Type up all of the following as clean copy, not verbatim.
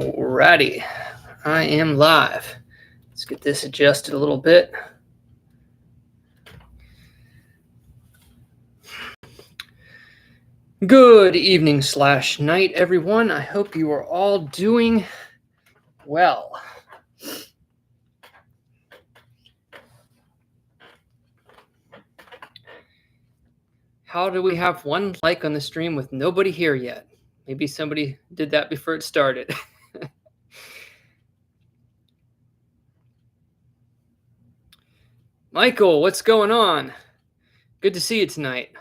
Alrighty, I am live. Let's get this adjusted a little bit. Good evening / night, everyone. I hope you are all doing well. How do we have one like on the stream with nobody here yet? Maybe somebody did that before it started. Michael, what's going on? Good to see you tonight.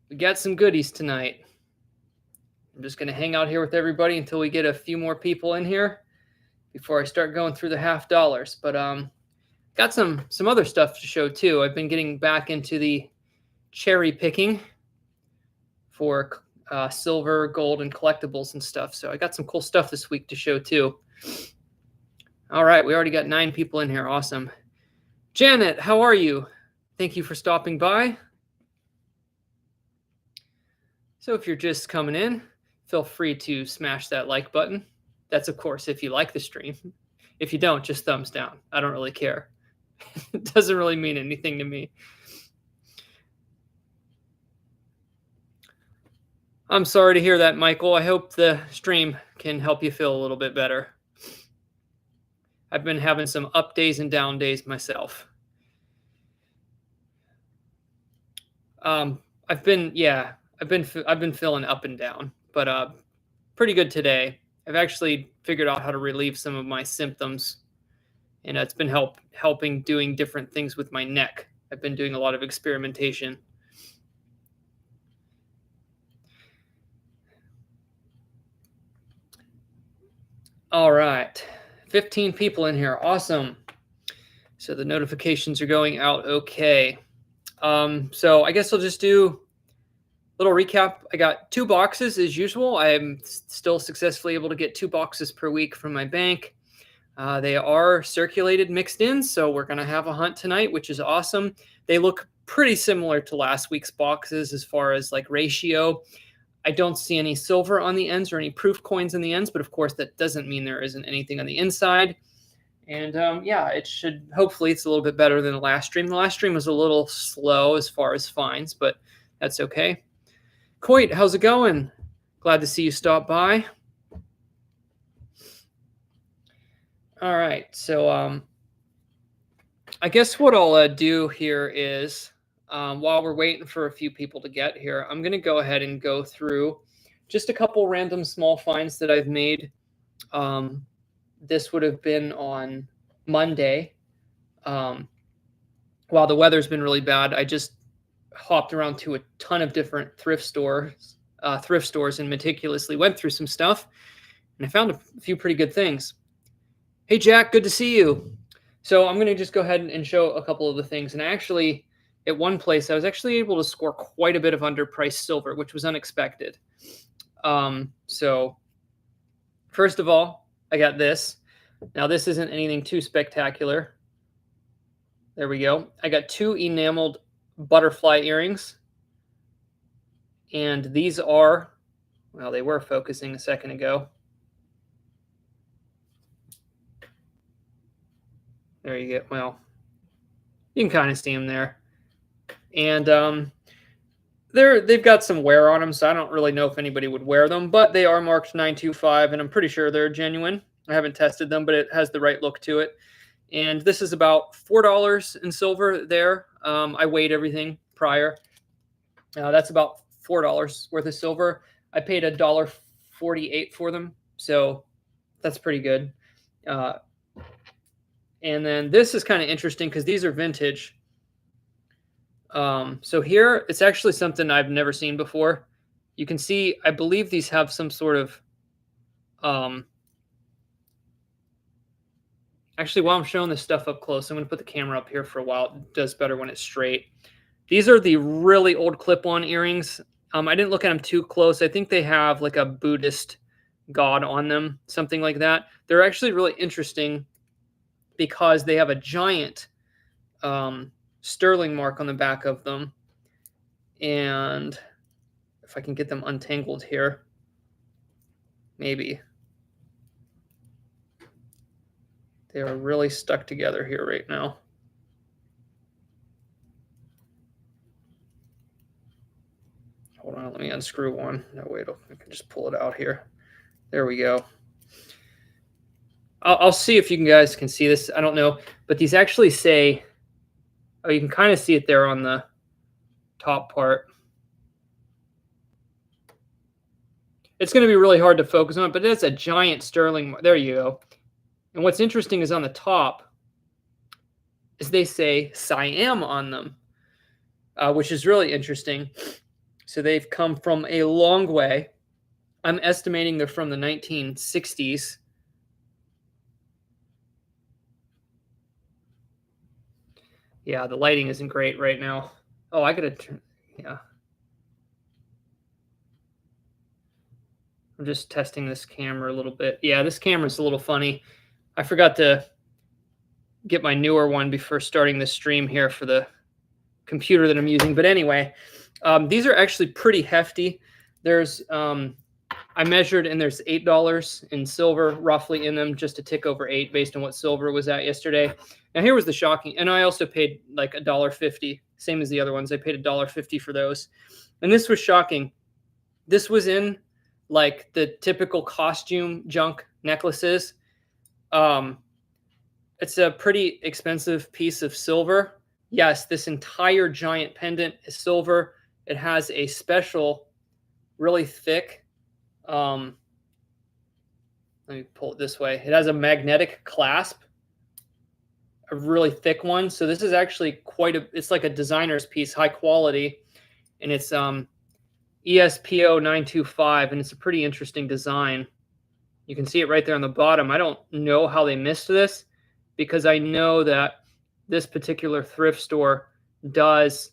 We got some goodies tonight. I'm just going to hang out here with everybody until we get a few more people in here before I start going through the $half. But got some other stuff to show too. I've been getting back into the cherry picking for silver, gold, and collectibles and stuff. So I got some cool stuff this week to show too. All right, we already got 9 people in here. Awesome. Janet, how are you? Thank you for stopping by. So if you're just coming in, feel free to smash that like button. That's, of course, if you like the stream. If you don't, just thumbs down. I don't really care. It doesn't really mean anything to me. I'm sorry to hear that, Michael. I hope the stream can help you feel a little bit better. I've been having some up days and down days myself. I've been feeling up and down, but pretty good today. I've actually figured out how to relieve some of my symptoms, and it's been helping doing different things with my neck. I've been doing a lot of experimentation. All right, 15 people in here. Awesome. So the notifications are going out okay. So I guess I'll just do a little recap. I got 2 boxes as usual. I'm still successfully able to get 2 boxes per week from my bank. They are circulated mixed in, so we're going to have a hunt tonight, which is awesome. They look pretty similar to last week's boxes as far as like ratio. I don't see any silver on the ends or any proof coins on the ends, but of course that doesn't mean there isn't anything on the inside. And yeah, hopefully it's a little bit better than the last stream. The last stream was a little slow as far as finds, but that's okay. Coit, how's it going? Glad to see you stop by. All right, so I guess what I'll do here is, while we're waiting for a few people to get here, I'm going to go ahead and go through just a couple random small finds that I've made. This would have been on Monday. While the weather's been really bad, I just hopped around to a ton of different thrift stores and meticulously went through some stuff, and I found a few pretty good things. Hey, Jack, good to see you. So I'm going to just go ahead and show a couple of the things. And actually, at one place, I was actually able to score quite a bit of underpriced silver, which was unexpected. So first of all, I got this. Now, this isn't anything too spectacular. There we go. I got 2 enameled butterfly earrings. And these are, well, they were focusing a second ago. There you go. Well, you can kind of see them there. And they've got some wear on them, so I don't really know if anybody would wear them, but they are marked 925, and I'm pretty sure they're genuine. I haven't tested them, but it has the right look to it. And this is about $4 in silver there. I weighed everything prior. That's about $4 worth of silver. I paid $1.48 for them, so that's pretty good. And then this is kind of interesting because these are vintage. So here, it's actually something I've never seen before. You can see, I believe these have some sort of, actually, while I'm showing this stuff up close, I'm going to put the camera up here for a while. It does better when it's straight. These are the really old clip-on earrings. I didn't look at them too close. I think they have like a Buddhist god on them, something like that. They're actually really interesting because they have a giant sterling mark on the back of them. And if I can get them untangled here. Maybe. They are really stuck together here right now. Hold on, let me unscrew one. That way I can just pull it out here. There we go. I'll see if you guys can see this. I don't know, but these actually say, oh, you can kind of see it there on the top part. It's going to be really hard to focus on, but it's a giant sterling. There you go. And what's interesting is on the top is they say Siam on them, which is really interesting. So they've come from a long way. I'm estimating they're from the 1960s. Yeah, the lighting isn't great right now. Oh, I gotta turn, yeah. I'm just testing this camera a little bit. Yeah, this camera's a little funny. I forgot to get my newer one before starting the stream here for the computer that I'm using. But anyway, these are actually pretty hefty. There's, I measured, and there's $8 in silver roughly in them, just a tick over 8 based on what silver was at yesterday. Now here was the shocking, and I also paid like $1.50, same as the other ones. I paid $1.50 for those. And this was shocking. This was in like the typical costume junk necklaces. It's a pretty expensive piece of silver. Yes, this entire giant pendant is silver. It has a special, really thick, let me pull it this way. It has a magnetic clasp, a really thick one. So this is actually it's like a designer's piece, high quality. And it's ESPO 925, and it's a pretty interesting design. You can see it right there on the bottom. I don't know how they missed this, because I know that this particular thrift store does,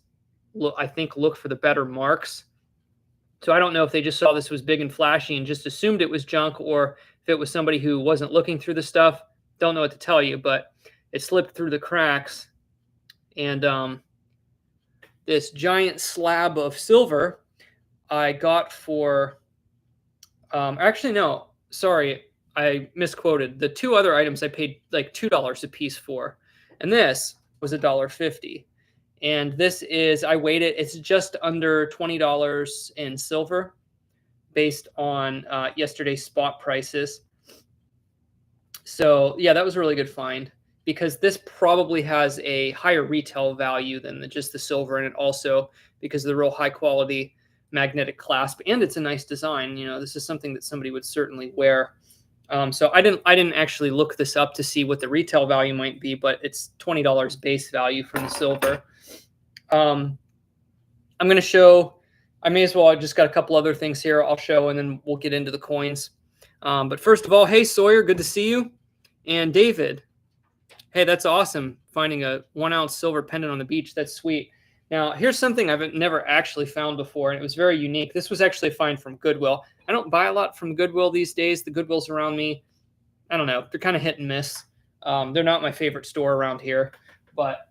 I think, look for the better marks. So I don't know if they just saw this was big and flashy and just assumed it was junk, or if it was somebody who wasn't looking through the stuff. Don't know what to tell you, but it slipped through the cracks. And this giant slab of silver I got for, actually, no, sorry, I misquoted. The two other items I paid like $2 a piece for, and this was $1.50. And this is, I weighed it, it's just under $20 in silver based on yesterday's spot prices. So yeah, that was a really good find, because this probably has a higher retail value than just the silver in it, also because of the real high quality magnetic clasp, and it's a nice design. You know, this is something that somebody would certainly wear. So I didn't actually look this up to see what the retail value might be, but it's $20 base value for the silver. I'm going to show, I may as well, I just got a couple other things here I'll show, and then we'll get into the coins. But first of all, hey Sawyer, good to see you. And David, hey, that's awesome. Finding a 1 ounce silver pendant on the beach. That's sweet. Now, here's something I've never actually found before, and it was very unique. This was actually a find from Goodwill. I don't buy a lot from Goodwill these days. The Goodwills around me, I don't know, they're kind of hit and miss. They're not my favorite store around here, but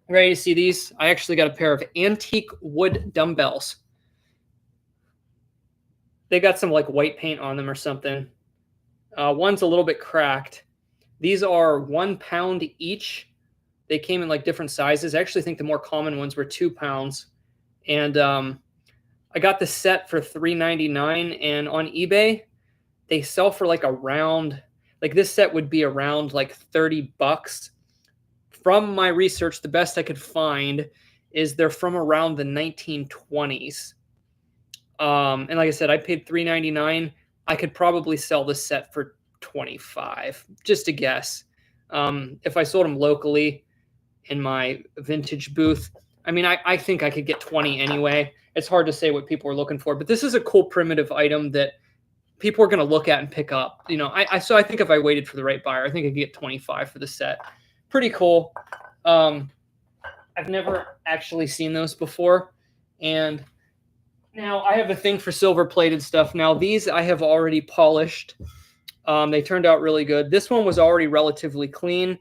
ready to see these? I actually got a pair of antique wood dumbbells. They got some like white paint on them or something. One's a little bit cracked. These are 1 pound each. They came in like different sizes. I actually think the more common ones were 2 pounds. And I got the set for $3.99, and on eBay, they sell for like around, like this set would be around like $30. From my research, the best I could find is they're from around the 1920s. And like I said, I paid $3.99. I could probably sell this set for $25, just a guess. If I sold them locally in my vintage booth, I mean, I think I could get 20 anyway. It's hard to say what people are looking for, but this is a cool primitive item that people are going to look at and pick up. You know, so I think if I waited for the right buyer, I think I could get 25 for the set. Pretty cool. I've never actually seen those before. And now I have a thing for silver plated stuff. Now these I have already polished. They turned out really good. This one was already relatively clean.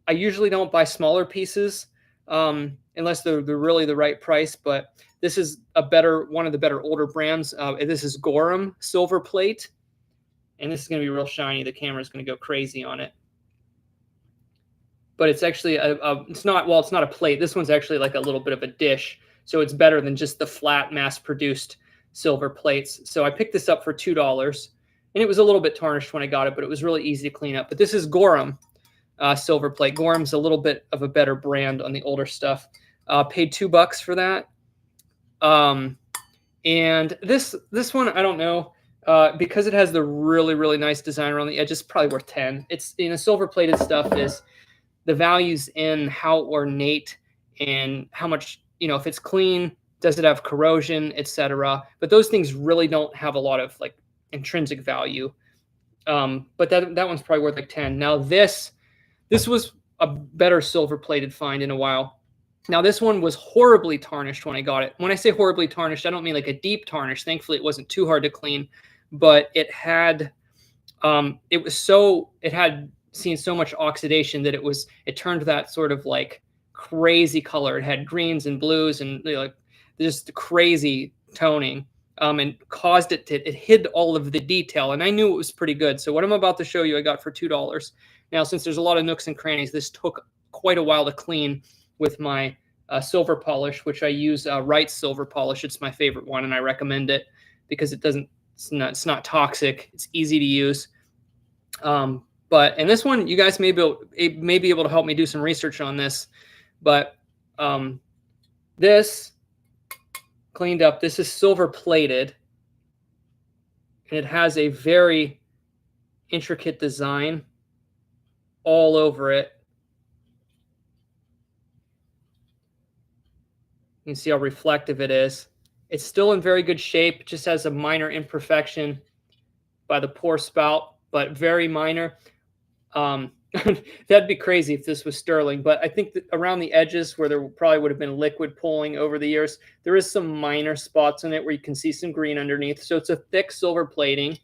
I usually don't buy smaller pieces unless they're really the right price, but this is one of the better older brands. This is Gorham silver plate. and this is going to be real shiny. The camera is going to go crazy on it. But it's actually it's not a plate. This one's actually like a little bit of a dish, so it's better than just the flat mass-produced silver plates. So I picked this up for $2, and it was a little bit tarnished when I got it, but it was really easy to clean up. But this is Gorham silver plate. Gorham's a little bit of a better brand on the older stuff. Paid $2 for that. And this one, I don't know, because it has the really nice design around the edge. It's probably worth 10. It's, silver plated stuff is the values in how ornate and how much, if it's clean, does it have corrosion, etc. But those things really don't have a lot of like intrinsic value. But that one's probably worth like 10. Now this was a better silver plated find in a while. Now this one was horribly tarnished when I got it. When I say horribly tarnished, I don't mean like a deep tarnish. Thankfully, it wasn't too hard to clean, but it had seen so much oxidation that it turned that sort of like crazy color. It had greens and blues and like just crazy toning, and caused it hid all of the detail. And I knew it was pretty good. So what I'm about to show you, I got for $2. Now, since there's a lot of nooks and crannies, this took quite a while to clean with my silver polish, which I use Wright's silver polish. It's my favorite one, and I recommend it because it's not toxic. It's easy to use. And this one, you guys may be able to help me do some research on this. But this cleaned up. This is silver plated, and it has a very intricate design all over it. You can see how reflective it is. It's still in very good shape. It just has a minor imperfection by the pour spout, but very minor. That'd be crazy if this was sterling, but I think that around the edges where there probably would have been liquid pooling over the years, there is some minor spots in it where you can see some green underneath. So it's a thick silver plating.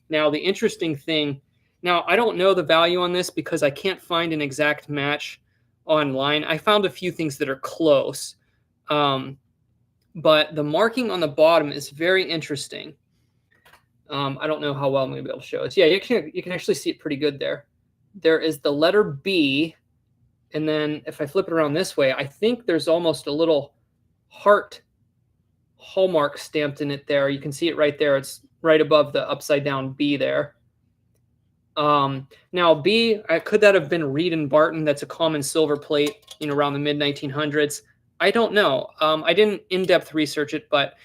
Now, the interesting thing, now I don't know the value on this because I can't find an exact match online. I found a few things that are close. But the marking on the bottom is very interesting. I don't know how well I'm going to be able to show it. Yeah, you can actually see it pretty good there. There is the letter B, and then if I flip it around this way, I think there's almost a little heart hallmark stamped in it there. You can see it right there. It's right above the upside down B there. Now B, could that have been Reed and Barton? That's a common silver plate, around the mid 1900s. I don't know. I didn't in-depth research it, but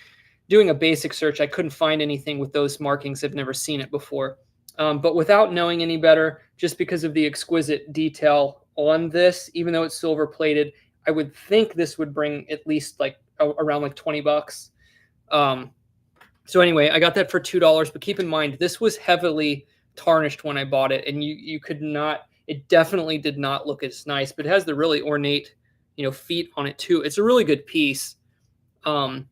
doing a basic search, I couldn't find anything with those markings. I've never seen it before. But without knowing any better, just because of the exquisite detail on this, even though it's silver plated, I would think this would bring at least like around like $20. So anyway, I got that for $2, but keep in mind, this was heavily tarnished when I bought it, and you could not, it definitely did not look as nice, but it has the really ornate, feet on it too. It's a really good piece. A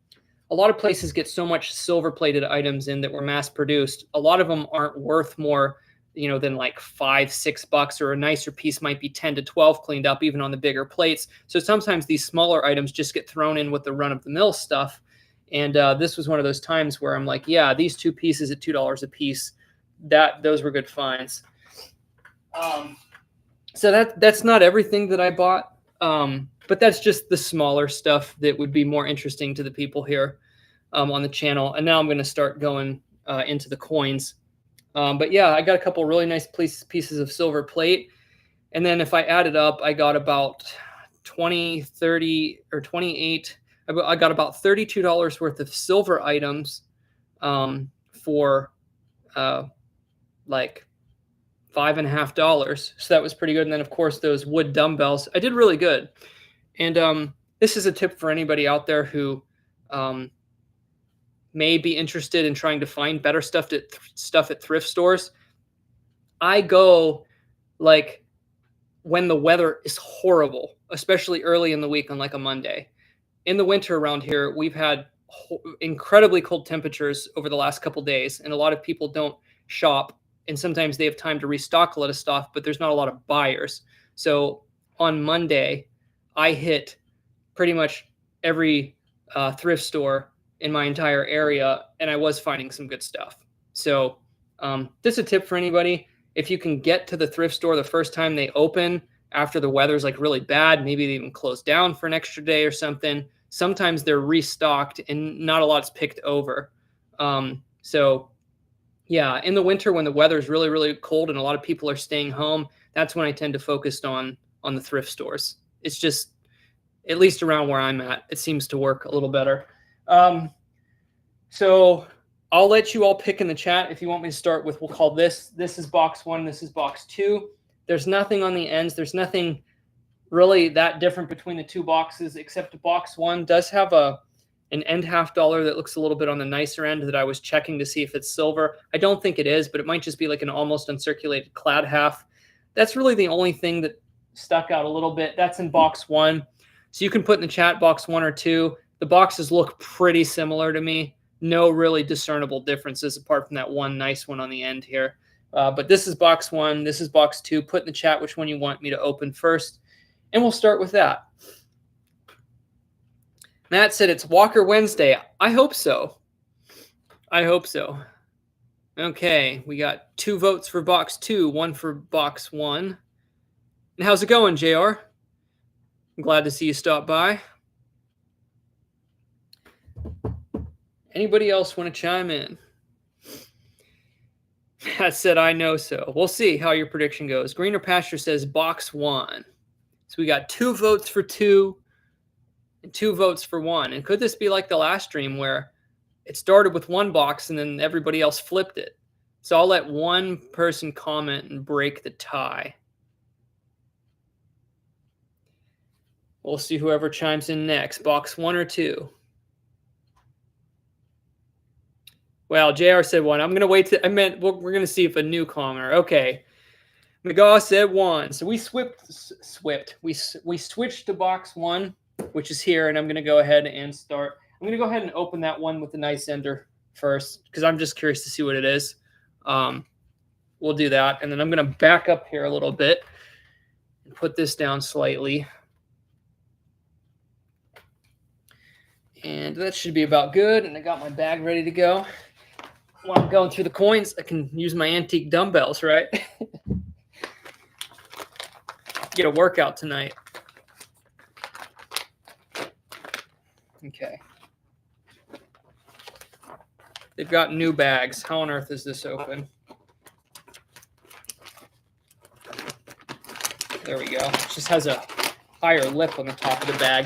lot of places get so much silver plated items in that were mass produced. A lot of them aren't worth more, than like $5-6, or a nicer piece might be 10 to 12 cleaned up, even on the bigger plates. So sometimes these smaller items just get thrown in with the run of the mill stuff. And this was one of those times where I'm like, yeah, these two pieces at $2 a piece, those were good finds. So that's not everything that I bought. But that's just the smaller stuff that would be more interesting to the people here on the channel. And now I'm going to start going into the coins. But yeah, I got a couple really nice pieces of silver plate. And then if I add it up, I got about 20, 30, or 28. I got about $32 worth of silver items for like $5.50. So that was pretty good. And then, of course, those wood dumbbells. I did really good. And this is a tip for anybody out there who may be interested in trying to find better stuff at thrift stores. I go like when the weather is horrible, especially early in the week on like a Monday. In the winter around here, we've had incredibly cold temperatures over the last couple days, and a lot of people don't shop, and sometimes they have time to restock a lot of stuff, but there's not a lot of buyers. So on Monday, I hit pretty much every thrift store in my entire area, and I was finding some good stuff. So This is a tip for anybody. If you can get to the thrift store the first time they open after the weather's like really bad, maybe they even close down for an extra day or something. Sometimes they're restocked and not a lot's picked over. So yeah, in the winter when the weather is really, really cold and a lot of people are staying home, that's when I tend to focus on the thrift stores. It's just, at least around where I'm at, it seems to work a little better. Um, so I'll let you all pick in the chat if you want me to start with, we'll call this is box 1, this is box 2. There's nothing on the ends. There's nothing really that different between the two boxes, except box 1 does have an end half dollar that looks a little bit on the nicer end that I was checking to see if it's silver. I don't think it is, but it might just be like an almost uncirculated clad half. That's really the only thing that stuck out a little bit. That's in box 1. So you can put in the chat box 1 or 2. The boxes look pretty similar to me. No really discernible differences apart from that one nice one on the end here. But this is box 1. This is box 2. Put in the chat which one you want me to open first. And we'll start with that. Matt said it's Walker Wednesday. I hope so. I hope so. Okay, we got 2 votes for box 2, 1 for box 1. And how's it going, JR? I'm glad to see you stop by. Anybody else want to chime in? Matt said, I know so. We'll see how your prediction goes. Greener Pasture says box 1. So we got 2 votes for 2 and 2 votes for 1. And could this be like the last stream where it started with 1 box and then everybody else flipped it? So I'll let 1 person comment and break the tie. We'll see whoever chimes in next. Box 1 or 2. Well, JR said 1. I'm going to wait to, we're going to see if a newcomer. Okay. McGaw said 1. So we switched to box 1, which is here, and I'm going to go ahead and start. I'm going to go ahead and open that one with the nice ender first, because I'm just curious to see what it is. We'll do that, and then I'm going to back up here a little bit and put this down slightly. And that should be about good, and I got my bag ready to go. While I'm going through the coins, I can use my antique dumbbells, right? Get a workout tonight. Okay. They've got new bags. How on earth is this open? There we go. It just has a higher lip on the top of the bag.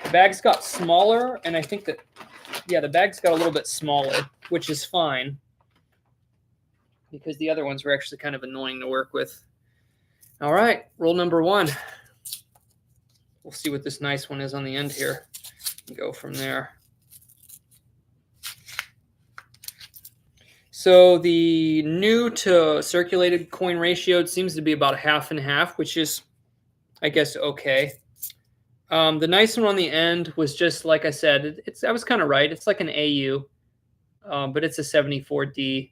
The bag's got smaller, and I think that, yeah, the bag's got a little bit smaller, which is fine, because the other ones were actually kind of annoying to work with. All right, roll number 1. We'll see what this nice one is on the end here and go from there. So the new to circulated coin ratio, it seems to be about 50/50, which is, I guess, okay. The nice one on the end was just, like I said, I was kind of right. It's like an AU, but it's a 74D.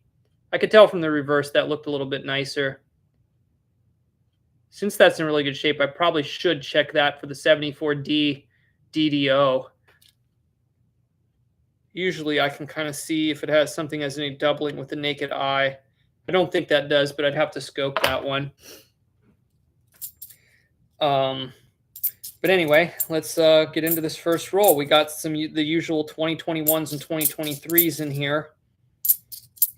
I could tell from the reverse that looked a little bit nicer. Since that's in really good shape, I probably should check that for the 74D DDO. Usually I can kind of see if it has something as any doubling with the naked eye. I don't think that does, but I'd have to scope that one. But anyway, let's get into this first roll. We got the usual 2021s and 2023s in here.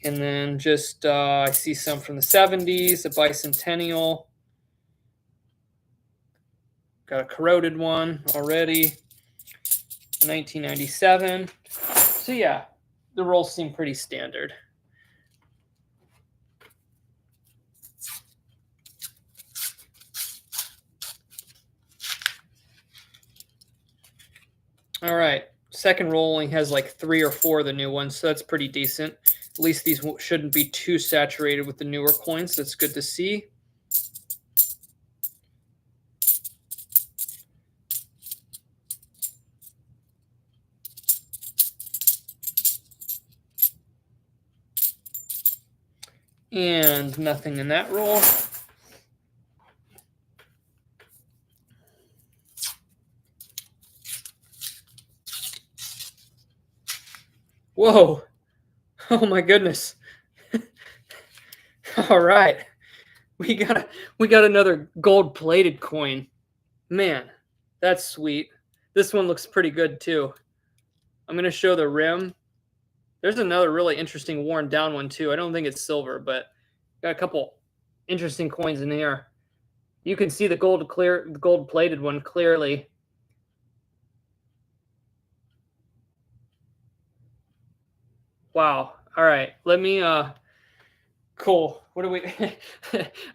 And then just, I see some from the 70s, a bicentennial. Got a corroded one already. 1997. So yeah, the rolls seem pretty standard. All right, second roll only has like 3 or 4 of the new ones, so that's pretty decent. At least these shouldn't be too saturated with the newer coins. That's good to see. And nothing in that roll. Whoa. Oh my goodness. All right. We got another gold-plated coin. Man, that's sweet. This one looks pretty good too. I'm gonna show the rim. There's another really interesting worn down one too. I don't think it's silver, but got a couple interesting coins in here. You can see the gold plated one clearly. Wow. All right. Let me cool. What do we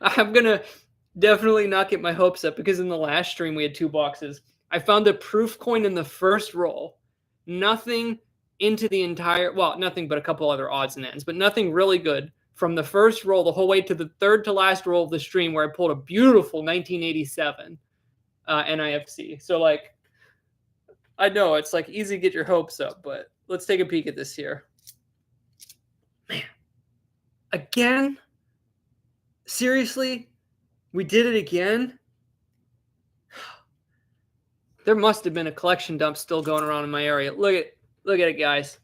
I'm gonna definitely not get my hopes up because in the last stream we had two boxes. I found a proof coin in the first roll. Nothing into the entire, well, nothing but a couple other odds and ends, but nothing really good from the first roll the whole way to the third to last roll of the stream where I pulled a beautiful 1987 NIFC. So like, I know it's like easy to get your hopes up, but let's take a peek at this here. Man, again? Seriously? We did it again? There must have been a collection dump still going around in my area. Look at it, guys.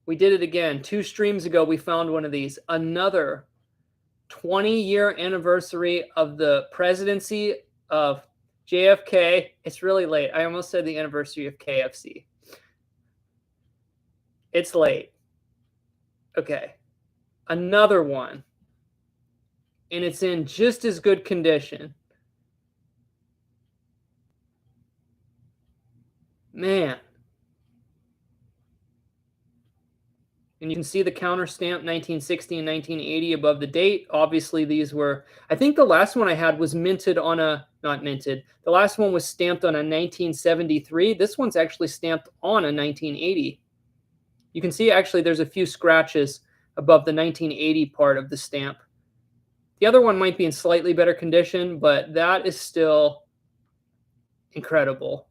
We did it again. 2 streams ago, we found one of these. Another 20-year anniversary of the presidency of JFK. It's really late. I almost said the anniversary of KFC. It's late. Okay. Another one. And it's in just as good condition. Man. And you can see the counter stamp 1960 and 1980 above the date. Obviously, these were, I think the last one I had was minted on a, not minted. The last one was stamped on a 1973. This one's actually stamped on a 1980. You can see actually there's a few scratches above the 1980 part of the stamp. The other one might be in slightly better condition, but that is still incredible.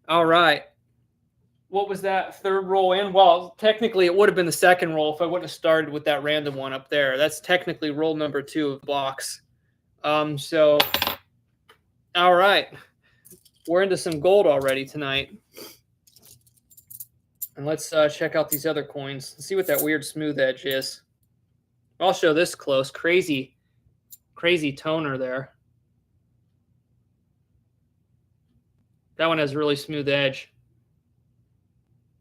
All right. What was that third roll in? Well, technically it would have been the second roll if I wouldn't have started with that random one up there. That's technically roll number 2 of the box. So, all right. We're into some gold already tonight. And let's check out these other coins and see what that weird smooth edge is. I'll show this close. Crazy toner there. That one has a really smooth edge.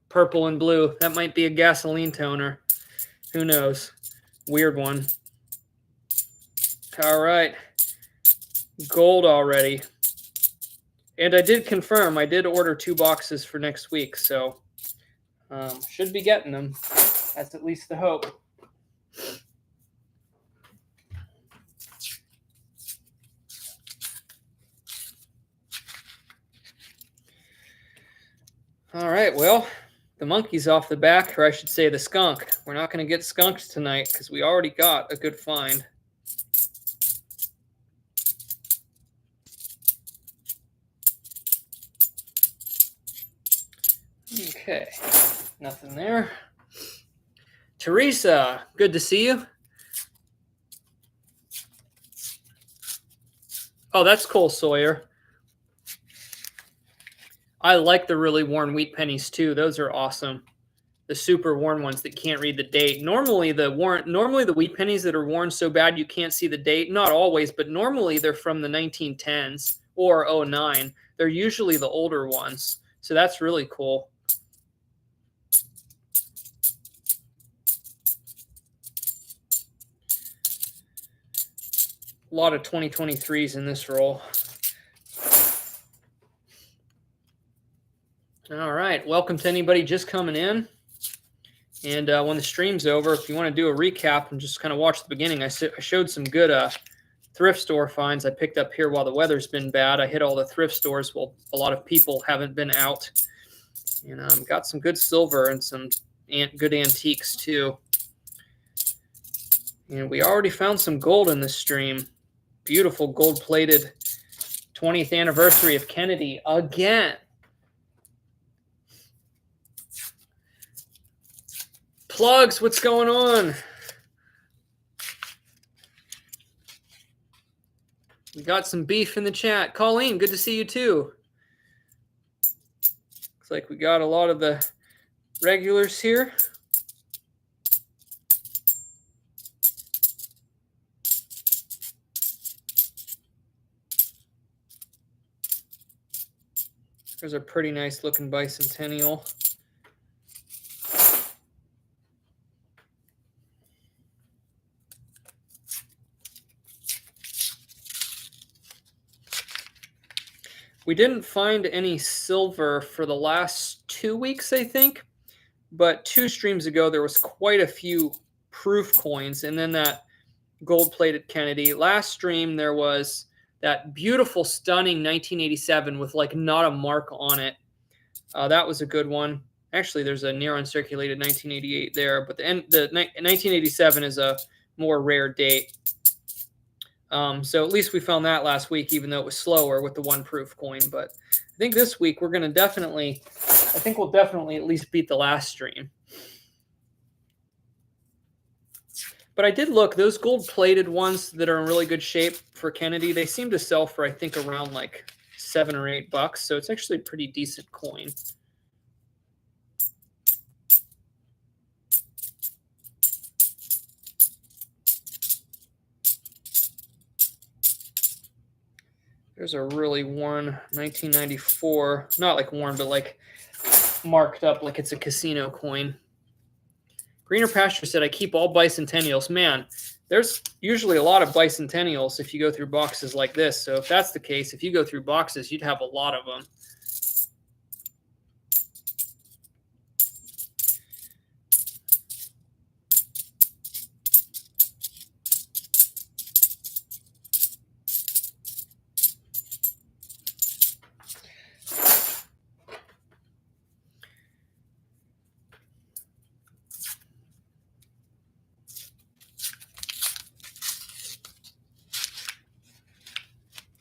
Purple and blue. That might be a gasoline toner. Who knows? Weird one. All right. Gold already. And I did confirm. I did order 2 boxes for next week. So should be getting them. That's at least the hope. All right. Well, the monkey's off the back, or I should say the skunk. We're not going to get skunked tonight because we already got a good find. Okay, nothing there. Teresa, good to see you. Oh, that's Cole Sawyer. I like the really worn wheat pennies too. Those are awesome. The super worn ones that can't read the date. Normally the wheat pennies that are worn so bad you can't see the date, not always, but normally they're from the 1910s or 09. They're usually the older ones. So that's really cool. A lot of 2023s in this roll. All right. Welcome to anybody just coming in. And when the stream's over, if you want to do a recap and just kind of watch the beginning, I showed some good thrift store finds I picked up here while the weather's been bad. I hit all the thrift stores. Well, a lot of people haven't been out. And got some good silver and some good antiques too. And we already found some gold in this stream. Beautiful gold-plated 20th anniversary of Kennedy again. Plugs, what's going on? We got some beef in the chat. Colleen, good to see you too. Looks like we got a lot of the regulars here. There's a pretty nice looking bicentennial. We didn't find any silver for the last 2 weeks, I think, but 2 streams ago there was quite a few proof coins, and then that gold-plated Kennedy. Last stream there was that beautiful, stunning 1987 with like not a mark on it. That was a good one. Actually, there's a near uncirculated 1988 there, but the 1987 is a more rare date. So at least we found that last week, even though it was slower with the one proof coin. But I think this week we're going to definitely, I think we'll definitely at least beat the last stream. But I did look, those gold-plated ones that are in really good shape for Kennedy, they seem to sell for, I think, around like $7 or $8. So it's actually a pretty decent coin. There's a really worn 1994, not like worn, but like marked up like it's a casino coin. Greener Pasture said, I keep all bicentennials. Man, there's usually a lot of bicentennials if you go through boxes like this. So if that's the case, if you go through boxes, you'd have a lot of them.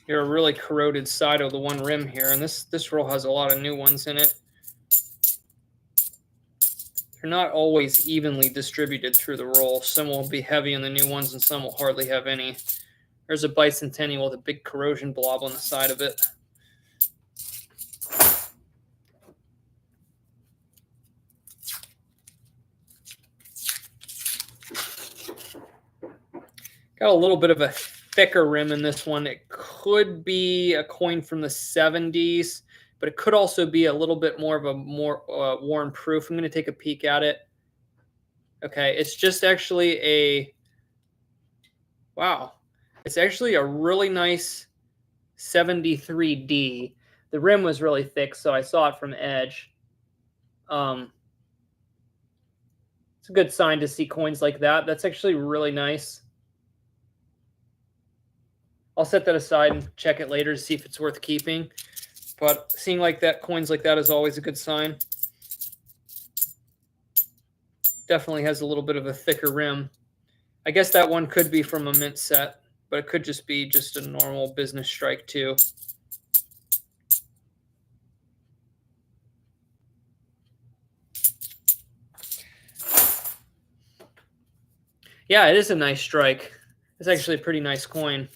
You're a really corroded side of the one rim here, and this roll has a lot of new ones in it. They're not always evenly distributed through the roll. Some will be heavy in the new ones, and some will hardly have any. There's a bicentennial with a big corrosion blob on the side of it. Got a little bit of a thicker rim in this one. It could be a coin from the 70s, but it could also be a little bit more of a worn proof. I'm going to take a peek at it. Okay, it's just actually a, wow, it's actually a really nice 73D. The rim was really thick, so I saw it from edge. It's a good sign to see coins like that. That's actually really nice. I'll set that aside and check it later to see if it's worth keeping. But seeing like that, coins like that is always a good sign. Definitely has a little bit of a thicker rim. I guess that one could be from a mint set, but it could just be just a normal business strike too. Yeah, it is a nice strike. It's actually a pretty nice coin.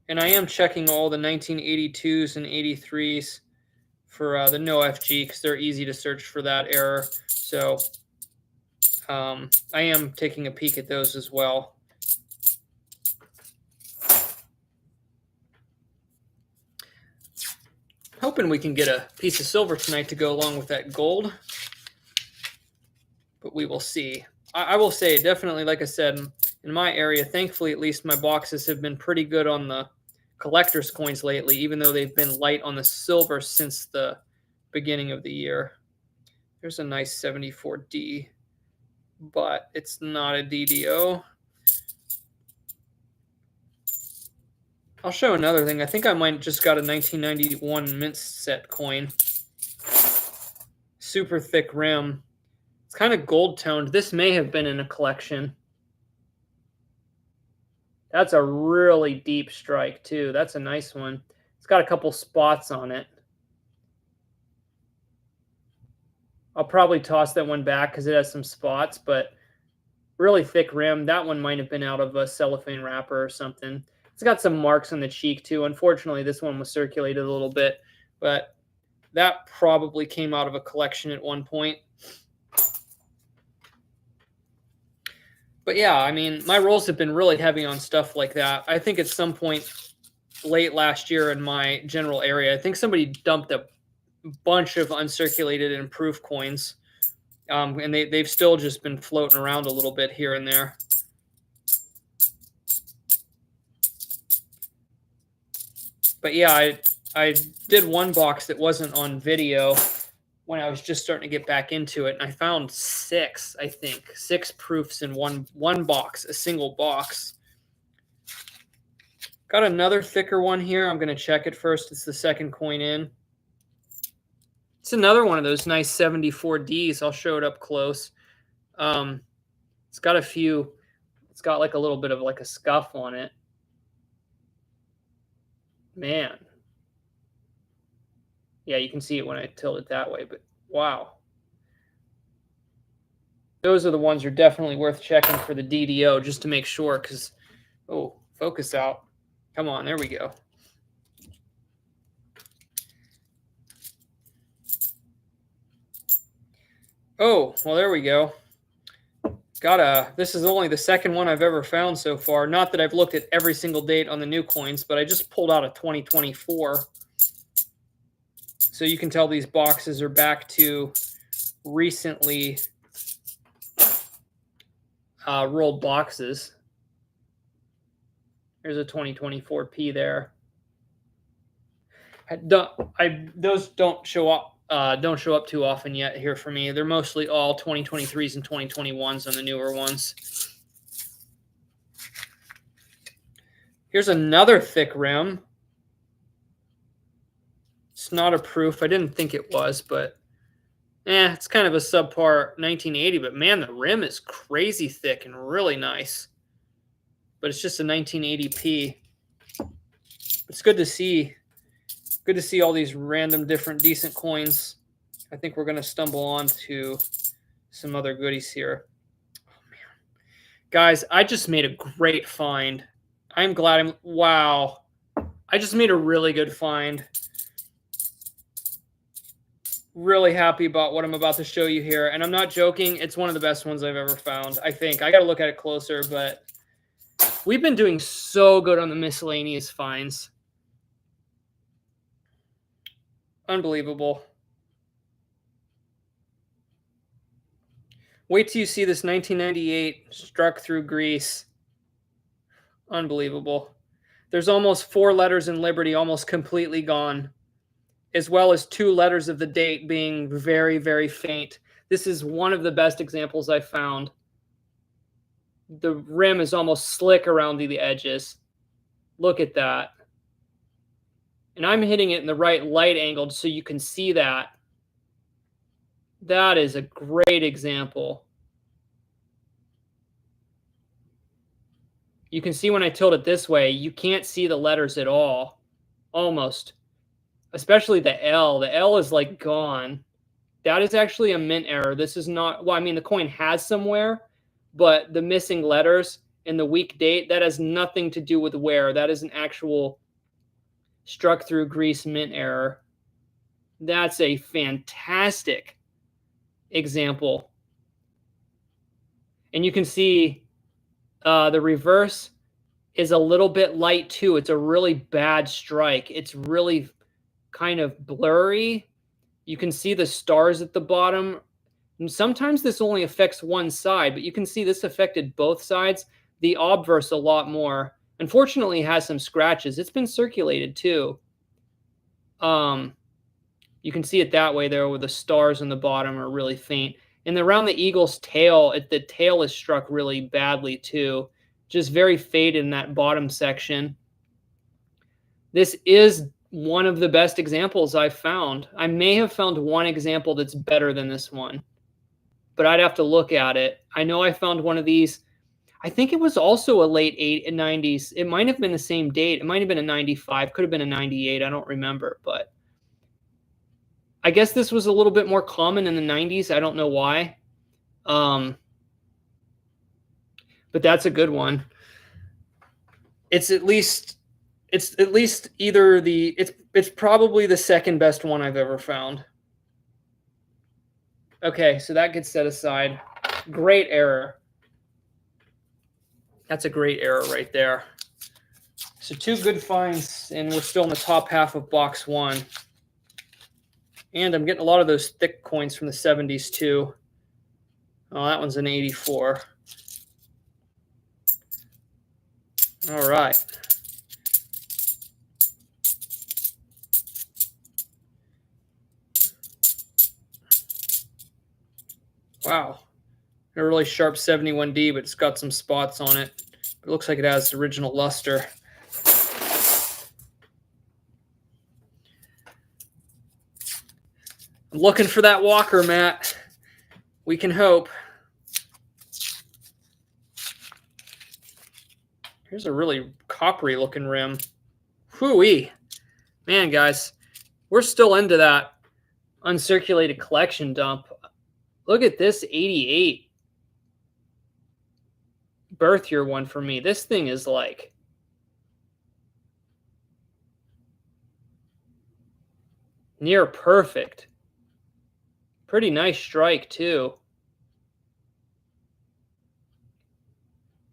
And I am checking all the 1982s and 83s for the no FG because they're easy to search for that error. So I am taking a peek at those as well. Hoping we can get a piece of silver tonight to go along with that gold, but we will see. I will say, definitely, like I said, in my area, thankfully, at least my boxes have been pretty good on the collector's coins lately, even though they've been light on the silver since the beginning of the year. There's a nice 74D, but it's not a DDO. I'll show another thing. I think I might just got a 1991 mint set coin. Super thick rim. It's kind of gold toned. This may have been in a collection. That's a really deep strike too. That's a nice one. It's got a couple spots on it. I'll probably toss that one back because it has some spots, but really thick rim. That one might have been out of a cellophane wrapper or something. It's got some marks on the cheek too. Unfortunately, this one was circulated a little bit, but that probably came out of a collection at one point. But yeah, I mean, my rolls have been really heavy on stuff like that. I think at some point late last year in my general area, I think somebody dumped a bunch of uncirculated and proof coins, and they've still just been floating around a little bit here and there. But yeah, I did one box that wasn't on video when I was just starting to get back into it, and I found six, I think, six proofs in one box, a single box. Got another thicker one here. I'm going to check it first. It's the second coin in. It's another one of those nice 74Ds. I'll show it up close. It's got it's got like a little bit of like a scuff on it. Man. Yeah, you can see it when I tilt it that way, but wow. Those are the ones that are definitely worth checking for the DDO just to make sure, because, oh, focus out. Come on, there we go. Oh, well, there we go. This is only the second one I've ever found so far. Not that I've looked at every single date on the new coins, but I just pulled out a 2024. So you can tell these boxes are back to recently rolled boxes. There's a 2024P there. Those don't show up too often yet here for me. They're mostly all 2023s and 2021s on the newer ones. Here's another thick rim. It's not a proof. I didn't think it was, but it's kind of a subpar 1980. But man, the rim is crazy thick and really nice. But it's just a 1980p. It's good to see. Good to see all these random different decent coins. I think we're going to stumble on to some other goodies here. Oh, man. Guys, I just made a great find. I'm glad wow. I just made a really good find. Really happy about what I'm about to show you here. And I'm not joking. It's one of the best ones I've ever found, I think. I got to look at it closer, but we've been doing so good on the miscellaneous finds. Unbelievable. Wait till you see this 1998 struck through Greece. Unbelievable. There's almost 4 letters in Liberty almost completely gone, as well as 2 letters of the date being very, very faint. This is one of the best examples I found. The rim is almost slick around the edges. Look at that. And I'm hitting it in the right light angle so you can see that. That is a great example. You can see when I tilt it this way, you can't see the letters at all. Almost. Especially the L. The L is like gone. That is actually a mint error. This is not, well, I mean, the coin has somewhere, but the missing letters and the week date, that has nothing to do with where. That is an actual struck through Greece mint error. That's a fantastic example. And you can see the reverse is a little bit light too. It's a really bad strike. It's really kind of blurry. You can see the stars at the bottom. And sometimes this only affects one side, but you can see this affected both sides. The obverse a lot more. Unfortunately, it has some scratches. It's been circulated too. You can see it that way there, where the stars on the bottom are really faint. And around the eagle's tail, the tail is struck really badly too. Just very faded in that bottom section. This is one of the best examples I've found. I may have found one example that's better than this one, but I'd have to look at it. I know I found one of these. I think it was also a late 90s. It might have been the same date. It might have been a 95. Could have been a 98. I don't remember, but I guess this was a little bit more common in the 90s. I don't know why. But that's a good one. It's probably the second best one I've ever found. Okay, so that gets set aside. Great error. That's a great error right there. So 2 good finds, and we're still in the top half of box 1. And I'm getting a lot of those thick coins from the 70s too. Oh, that one's an 84. All right. Wow. A really sharp 71D, but it's got some spots on it. It looks like it has original luster. I'm looking for that Walker, Matt. We can hope. Here's a really coppery looking rim. Whoo-wee. Man, guys, we're still into that uncirculated collection dump. Look at this 88 birth year one for me. This thing is like near perfect. Pretty nice strike too.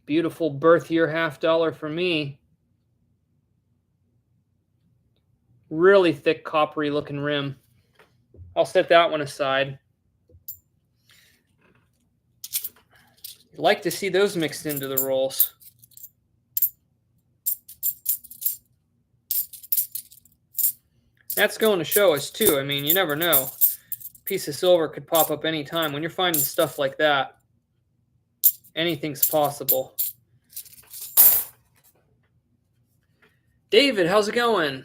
Beautiful birth year $half for me. Really thick coppery looking rim. I'll set that one aside. Like to see those mixed into the rolls. That's going to show us too. I mean, you never know. A piece of silver could pop up anytime. When you're finding stuff like that, anything's possible. David, how's it going?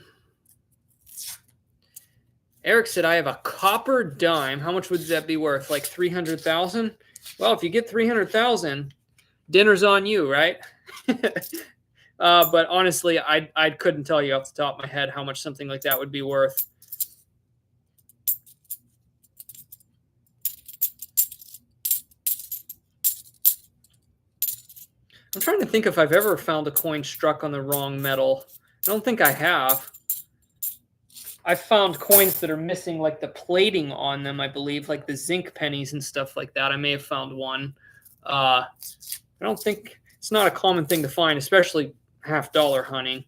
Eric said, I have a copper dime. How much would that be worth? Like 300,000? Well, if you get 300,000, dinner's on you, right? But honestly, I couldn't tell you off the top of my head how much something like that would be worth. I'm trying to think if I've ever found a coin struck on the wrong metal. I don't think I have. I've found coins that are missing like the plating on them, I believe, like the zinc pennies and stuff like that. I may have found one. I don't think it's not a common thing to find, especially $half hunting.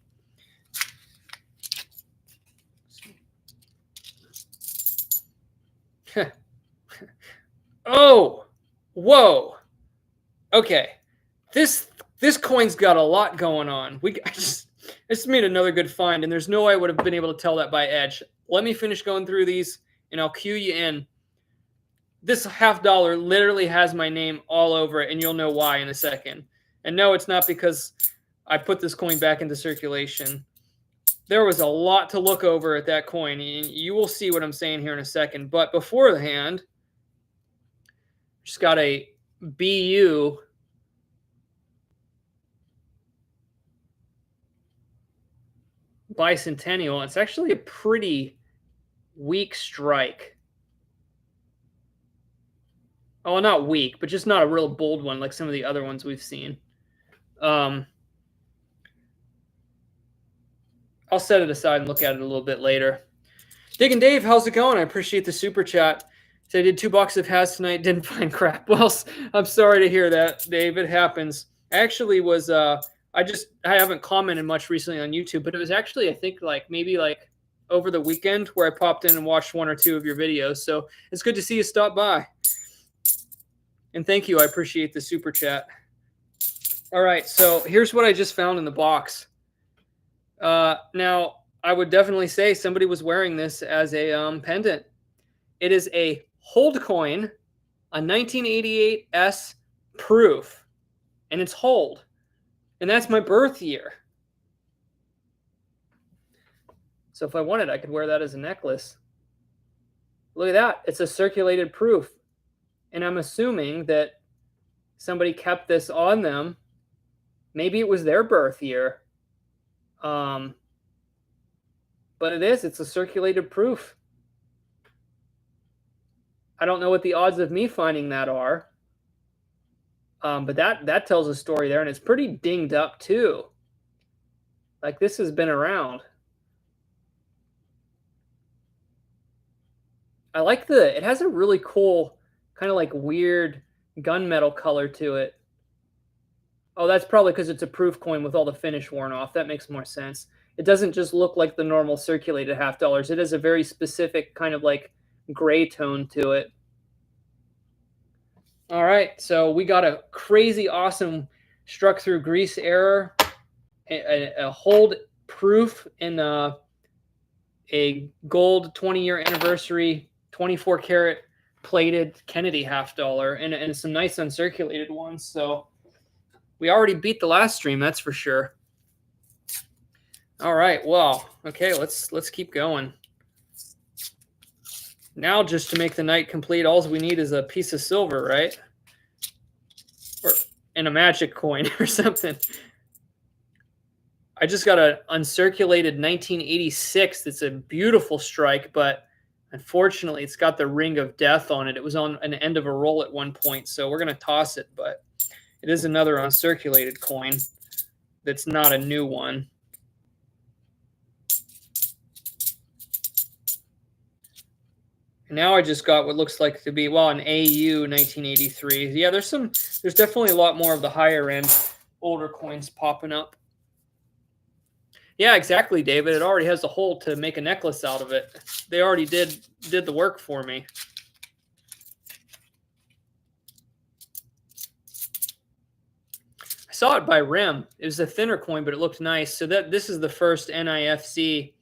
Oh, whoa. Okay. This coin's got a lot going on. I just made another good find, and there's no way I would have been able to tell that by edge. Let me finish going through these, and I'll cue you in. This $half literally has my name all over it, and you'll know why in a second. And no, it's not because I put this coin back into circulation. There was a lot to look over at that coin, and you will see what I'm saying here in a second. But beforehand, just got a BU bicentennial. It's actually a pretty weak strike. Oh, not weak, but just not a real bold one like some of the other ones we've seen. I'll set it aside and look at it a little bit later. Diggin' Dave, how's it going? I appreciate the super chat. So I did 2 boxes of has tonight, didn't find crap. Well, I'm sorry to hear that, Dave. It happens. I actually was I haven't commented much recently on YouTube, but it was actually, I think, maybe over the weekend where I popped in and watched 1 or 2 of your videos. So it's good to see you stop by. And thank you. I appreciate the super chat. All right, so here's what I just found in the box. Now, I would definitely say somebody was wearing this as a pendant. It is a hold coin, a 1988 S proof, and it's hold. And that's my birth year. So if I wanted, I could wear that as a necklace. Look at that. It's a circulated proof. And I'm assuming that somebody kept this on them. Maybe it was their birth year. But it's a circulated proof. I don't know what the odds of me finding that are. But that tells a story there, and it's pretty dinged up too. Like this has been around. I like it has a really cool kind of like weird gunmetal color to it. Oh, that's probably because it's a proof coin with all the finish worn off. That makes more sense. It doesn't just look like the normal circulated half dollars. It has a very specific kind of like gray tone to it. All right, so we got a crazy awesome struck through grease error, a hold proof in a gold 20-year anniversary 24 karat plated Kennedy half dollar, and some nice uncirculated ones. So we already beat the last stream, that's for sure. All right, well, okay, let's keep going. Now, just to make the night complete, all we need is a piece of silver, right? Or and a magic coin or something. I just got an uncirculated 1986. It's a beautiful strike, but unfortunately, it's got the ring of death on it. It was on an end of a roll at one point, so we're going to toss it, but it is another uncirculated coin that's not a new one. And now I just got what looks like to be, well, an AU 1983. Yeah, there's definitely a lot more of the higher end older coins popping up. Yeah, exactly, David. It already has a hole to make a necklace out of it. They already did the work for me. I saw it by Rim. It was a thinner coin, but it looked nice. So this is the first NIFC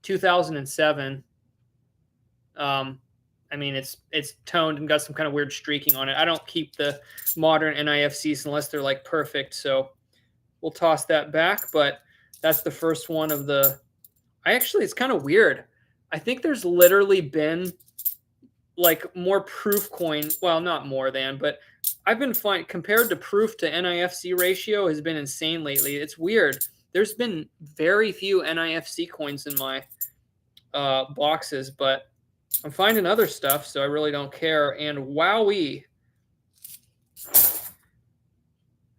2007. I mean, it's toned and got some kind of weird streaking on it. I don't keep the modern NIFCs unless they're like perfect. So we'll toss that back, but that's the first one of the. It's kind of weird. I think there's literally been like more proof coin. Well, not more than, but I've been finding compared to proof to NIFC ratio has been insane lately. It's weird. There's been very few NIFC coins in my boxes, but I'm finding other stuff, so I really don't care. And wowee.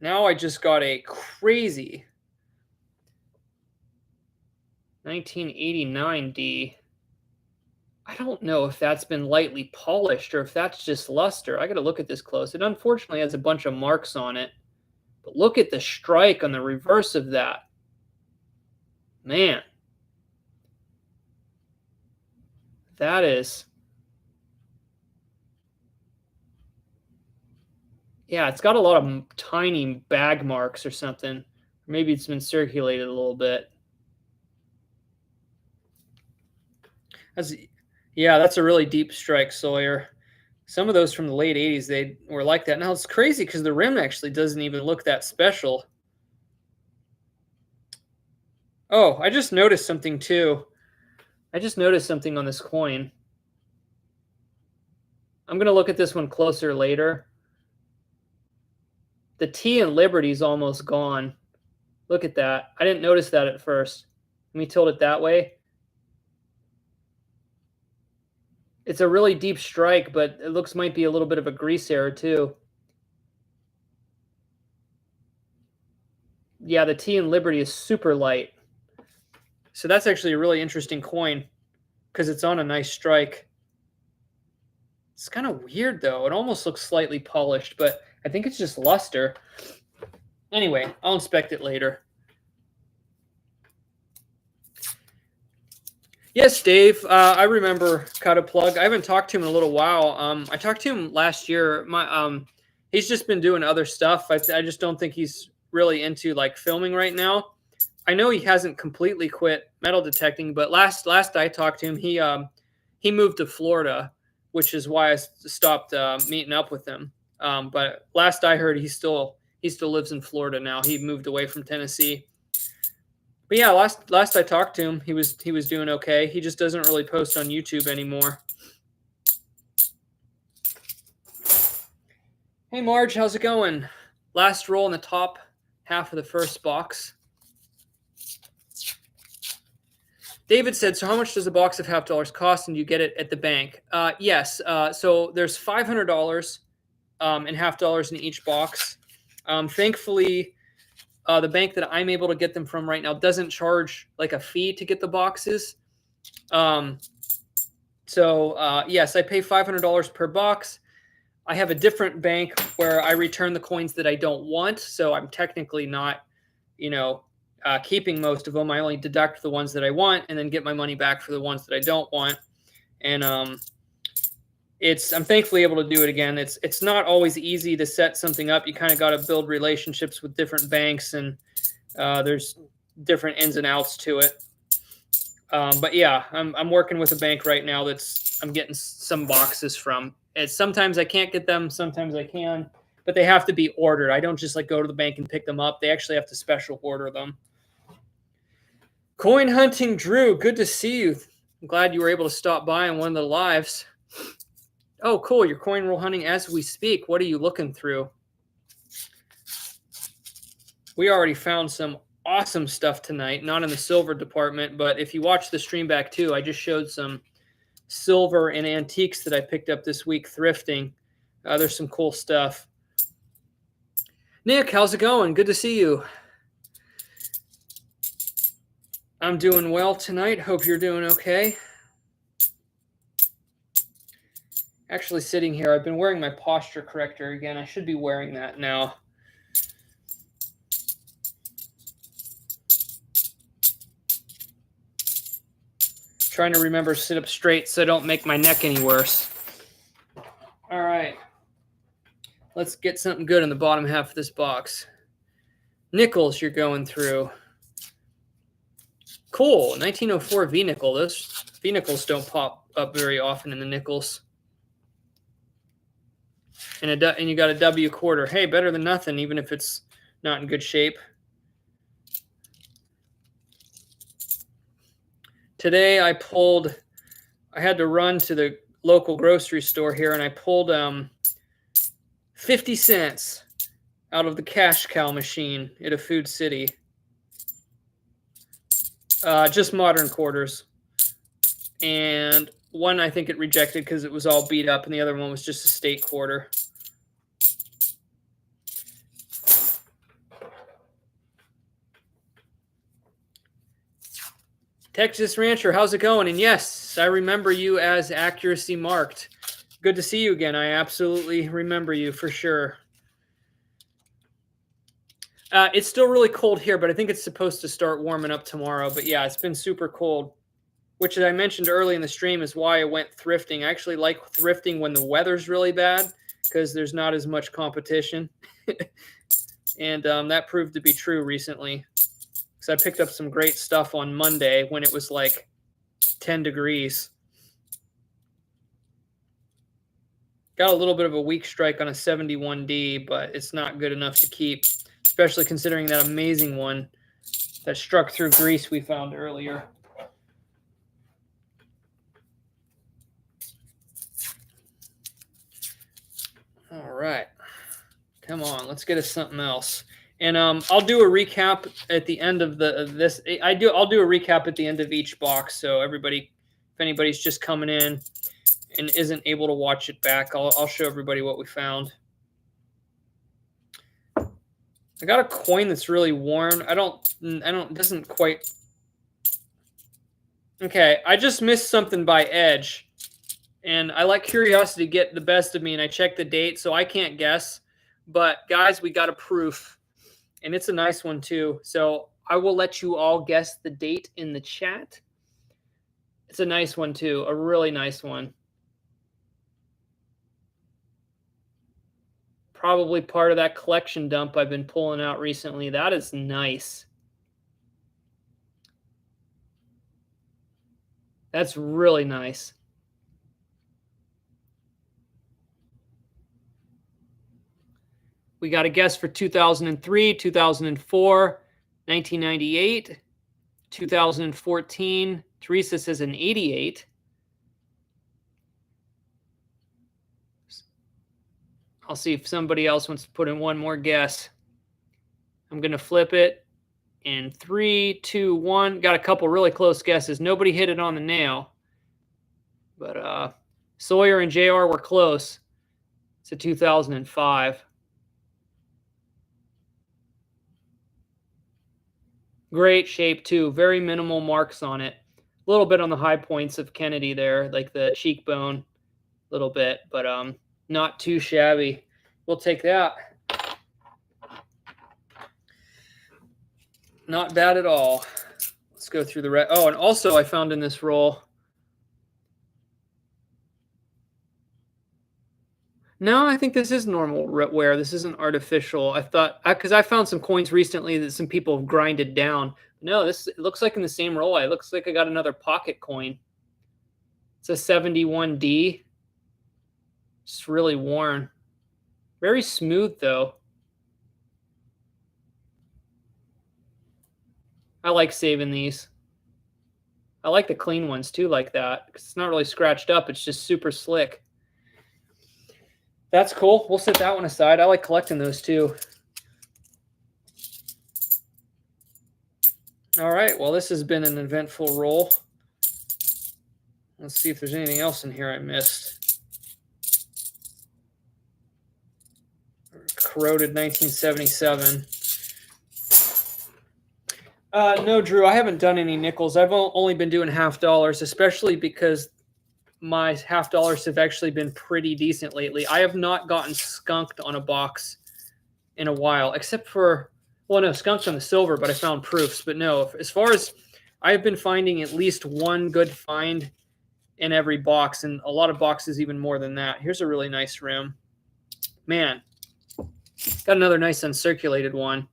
Now I just got a crazy 1989D. I don't know if that's been lightly polished or if that's just luster. I got to look at this close. It unfortunately has a bunch of marks on it. But look at the strike on the reverse of that. Man. That is. Yeah, it's got a lot of tiny bag marks or something. Maybe it's been circulated a little bit. That's a really deep strike, Sawyer. Some of those from the late 80s, they were like that. Now, it's crazy because the rim actually doesn't even look that special. Oh, I just noticed something, too. I just noticed something on this coin. I'm going to look at this one closer later. The T in Liberty's almost gone. Look at that. I didn't notice that at first. Let me tilt it that way. It's a really deep strike, but it looks might be a little bit of a grease error too. Yeah, the T in Liberty is super light. So that's actually a really interesting coin because it's on a nice strike. It's kind of weird though. It almost looks slightly polished, but I think it's just luster. Anyway, I'll inspect it later. Yes, Dave. I remember Cut a Plug. I haven't talked to him in a little while. I talked to him last year. He's just been doing other stuff. I just don't think he's really into like filming right now. I know he hasn't completely quit metal detecting, but last I talked to him, he moved to Florida, which is why I stopped meeting up with him. But last I heard, he still lives in Florida now. He moved away from Tennessee. But yeah, last I talked to him, he was doing okay. He just doesn't really post on YouTube anymore. Hey Marge, how's it going? Last roll in the top half of the first box. David said, so how much does a box of half dollars cost and you get it at the bank? Yes. So there's $500 in half dollars in each box. Thankfully, the bank that I'm able to get them from right now doesn't charge like a fee to get the boxes. Yes, I pay $500 per box. I have a different bank where I return the coins that I don't want. So I'm technically not, keeping most of them. I only deduct the ones that I want and then get my money back for the ones that I don't want. And I'm thankfully able to do it again. It's not always easy to set something up. You kind of got to build relationships with different banks, and there's different ins and outs to it. But yeah, I'm working with a bank right now I'm getting some boxes from. Sometimes I can't get them, sometimes I can, but they have to be ordered. I don't just like go to the bank and pick them up. They actually have to special order them. Coin hunting Drew, good to see you. I'm glad you were able to stop by on one of the lives. Oh, cool. You're coin roll hunting as we speak. What are you looking through? We already found some awesome stuff tonight, not in the silver department, but if you watch the stream back too, I just showed some silver and antiques that I picked up this week thrifting. There's some cool stuff. Nick, how's it going? Good to see you. I'm doing well tonight. Hope you're doing okay. Actually sitting here, I've been wearing my posture corrector again. I should be wearing that now. Trying to remember to sit up straight so I don't make my neck any worse. All right. Let's get something good in the bottom half of this box. Nickels you're going through. Cool. 1904 V-nickel. Those V-nickels don't pop up very often in the nickels. And you got a W quarter. Hey, better than nothing, even if it's not in good shape. Today I had to run to the local grocery store here, and I pulled 50 cents out of the cash cow machine at a Food City. Just modern quarters. And one I think it rejected because it was all beat up, and the other one was just a state quarter. Texas Rancher, how's it going? And yes, I remember you as Accuracy Marked. Good to see you again. I absolutely remember you for sure. It's still really cold here, but I think it's supposed to start warming up tomorrow. But yeah, it's been super cold, which I mentioned early in the stream is why I went thrifting. I actually like thrifting when the weather's really bad because there's not as much competition. And that proved to be true recently. Because I picked up some great stuff on Monday when it was like 10 degrees. Got a little bit of a weak strike on a 71D, but it's not good enough to keep, especially considering that amazing one that struck through Greece we found earlier. All right. Come on, let's get us something else. And I'll do a recap at the end of this. I'll do a recap at the end of each box, so everybody, if anybody's just coming in and isn't able to watch it back, I'll show everybody what we found. I got a coin that's really worn. Doesn't quite. Okay, I just missed something by edge, and I let curiosity get the best of me, and I checked the date, so I can't guess. But guys, we got a proof. And it's a nice one, too. So I will let you all guess the date in the chat. It's a nice one, too. A really nice one. Probably part of that collection dump I've been pulling out recently. That is nice. That's really nice. We got a guess for 2003, 2004, 1998, 2014. Teresa says an 88. I'll see if somebody else wants to put in one more guess. I'm going to flip it in 3, 2, 1. Got a couple really close guesses. Nobody hit it on the nail. But Sawyer and JR were close. It's a 2005. Great shape, too. Very minimal marks on it. A little bit on the high points of Kennedy there, like the cheekbone, a little bit. But Not too shabby. We'll take that. Not bad at all. Let's go through the oh, and also I found in this roll. No, I think this is normal wear. This isn't artificial. I thought because I found some coins recently that some people have grinded down. No, this it looks like in the same roll. It looks like I got another pocket coin. It's a 71D. It's really worn. Very smooth though. I like saving these. I like the clean ones too, like that. It's not really scratched up. It's just super slick. That's cool. We'll set that one aside. I like collecting those too. All right. Well, this has been an eventful roll. Let's see if there's anything else in here I missed. Corroded 1977. No, Drew, I haven't done any nickels. I've only been doing $half, especially because my $half have actually been pretty decent lately. I have not gotten skunked on a box in a while, except for, well, no, skunked on the silver, but I found proofs. But no, as far as I've been finding at least one good find in every box, and a lot of boxes even more than that. Here's a really nice rim. Man, got another nice uncirculated one.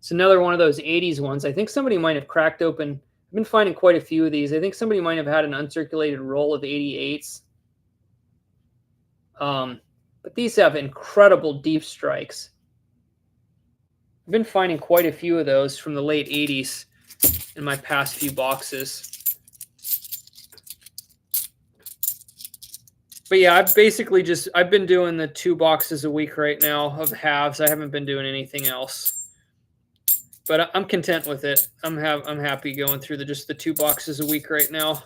It's another one of those 80s ones. I think somebody might have cracked open. I've been finding quite a few of these. I think somebody might have had an uncirculated roll of 88s. But these have incredible deep strikes. I've been finding quite a few of those from the late 80s in my past few boxes. But yeah, I've been doing the 2 boxes a week right now of halves. I haven't been doing anything else. But I'm content with it. I'm happy going through just the 2 boxes a week right now.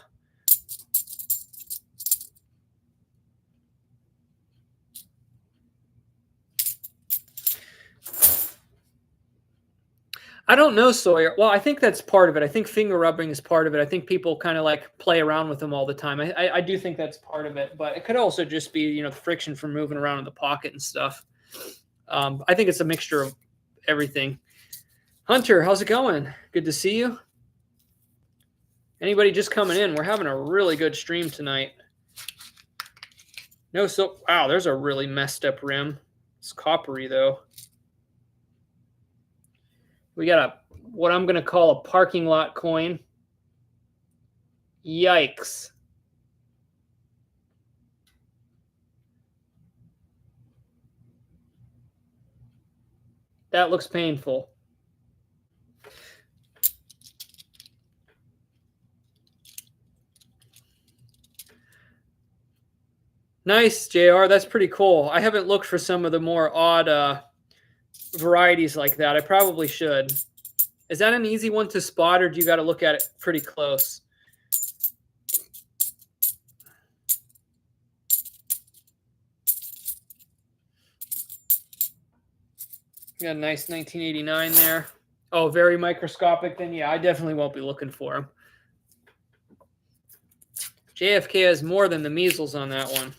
I don't know, Sawyer. Well, I think that's part of it. I think finger rubbing is part of it. I think people kind of like play around with them all the time. I do think that's part of it, but it could also just be, the friction from moving around in the pocket and stuff. I think it's a mixture of everything. Hunter, how's it going? Good to see you. Anybody just coming in? We're having a really good stream tonight. No, so wow, there's a really messed up rim. It's coppery though. We got what I'm going to call a parking lot coin. Yikes. That looks painful. Nice, JR. That's pretty cool. I haven't looked for some of the more odd varieties like that. I probably should. Is that an easy one to spot, or do you got to look at it pretty close? Got a nice 1989 there. Oh, very microscopic. Then yeah, I definitely won't be looking for them. JFK has more than the measles on that one.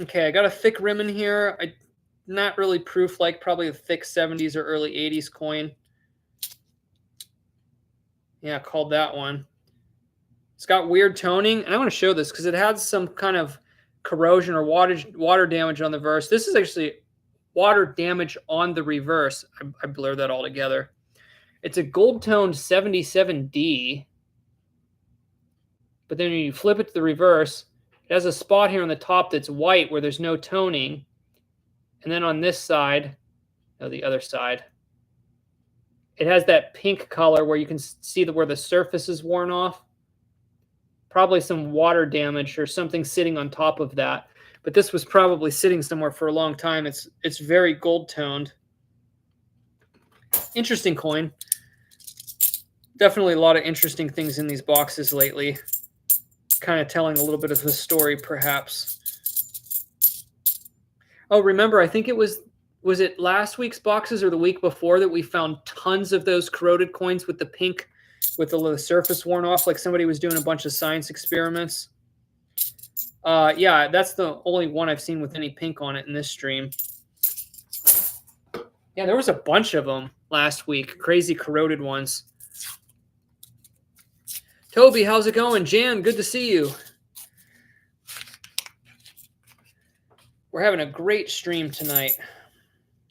Okay, I got a thick rim in here. Not really proof, like probably a thick 70s or early 80s coin. Yeah, called that one. It's got weird toning, and I want to show this because it has some kind of corrosion or water damage on the reverse. This is actually water damage on the reverse. I blurred that all together. It's a gold-toned 77D, but then when you flip it to the reverse, it has a spot here on the top that's white where there's no toning. And then on this side, no, the other side, it has that pink color where you can see where the surface is worn off. Probably some water damage or something sitting on top of that. But this was probably sitting somewhere for a long time. It's very gold-toned. Interesting coin. Definitely a lot of interesting things in these boxes lately. Kind of telling a little bit of the story, perhaps. Oh, remember, I think it was it last week's boxes or the week before that we found tons of those corroded coins with the pink, with the surface worn off, like somebody was doing a bunch of science experiments. Yeah, that's the only one I've seen with any pink on it in this stream. Yeah, there was a bunch of them last week. Crazy corroded ones. Toby, how's it going? Jan, good to see you. We're having a great stream tonight.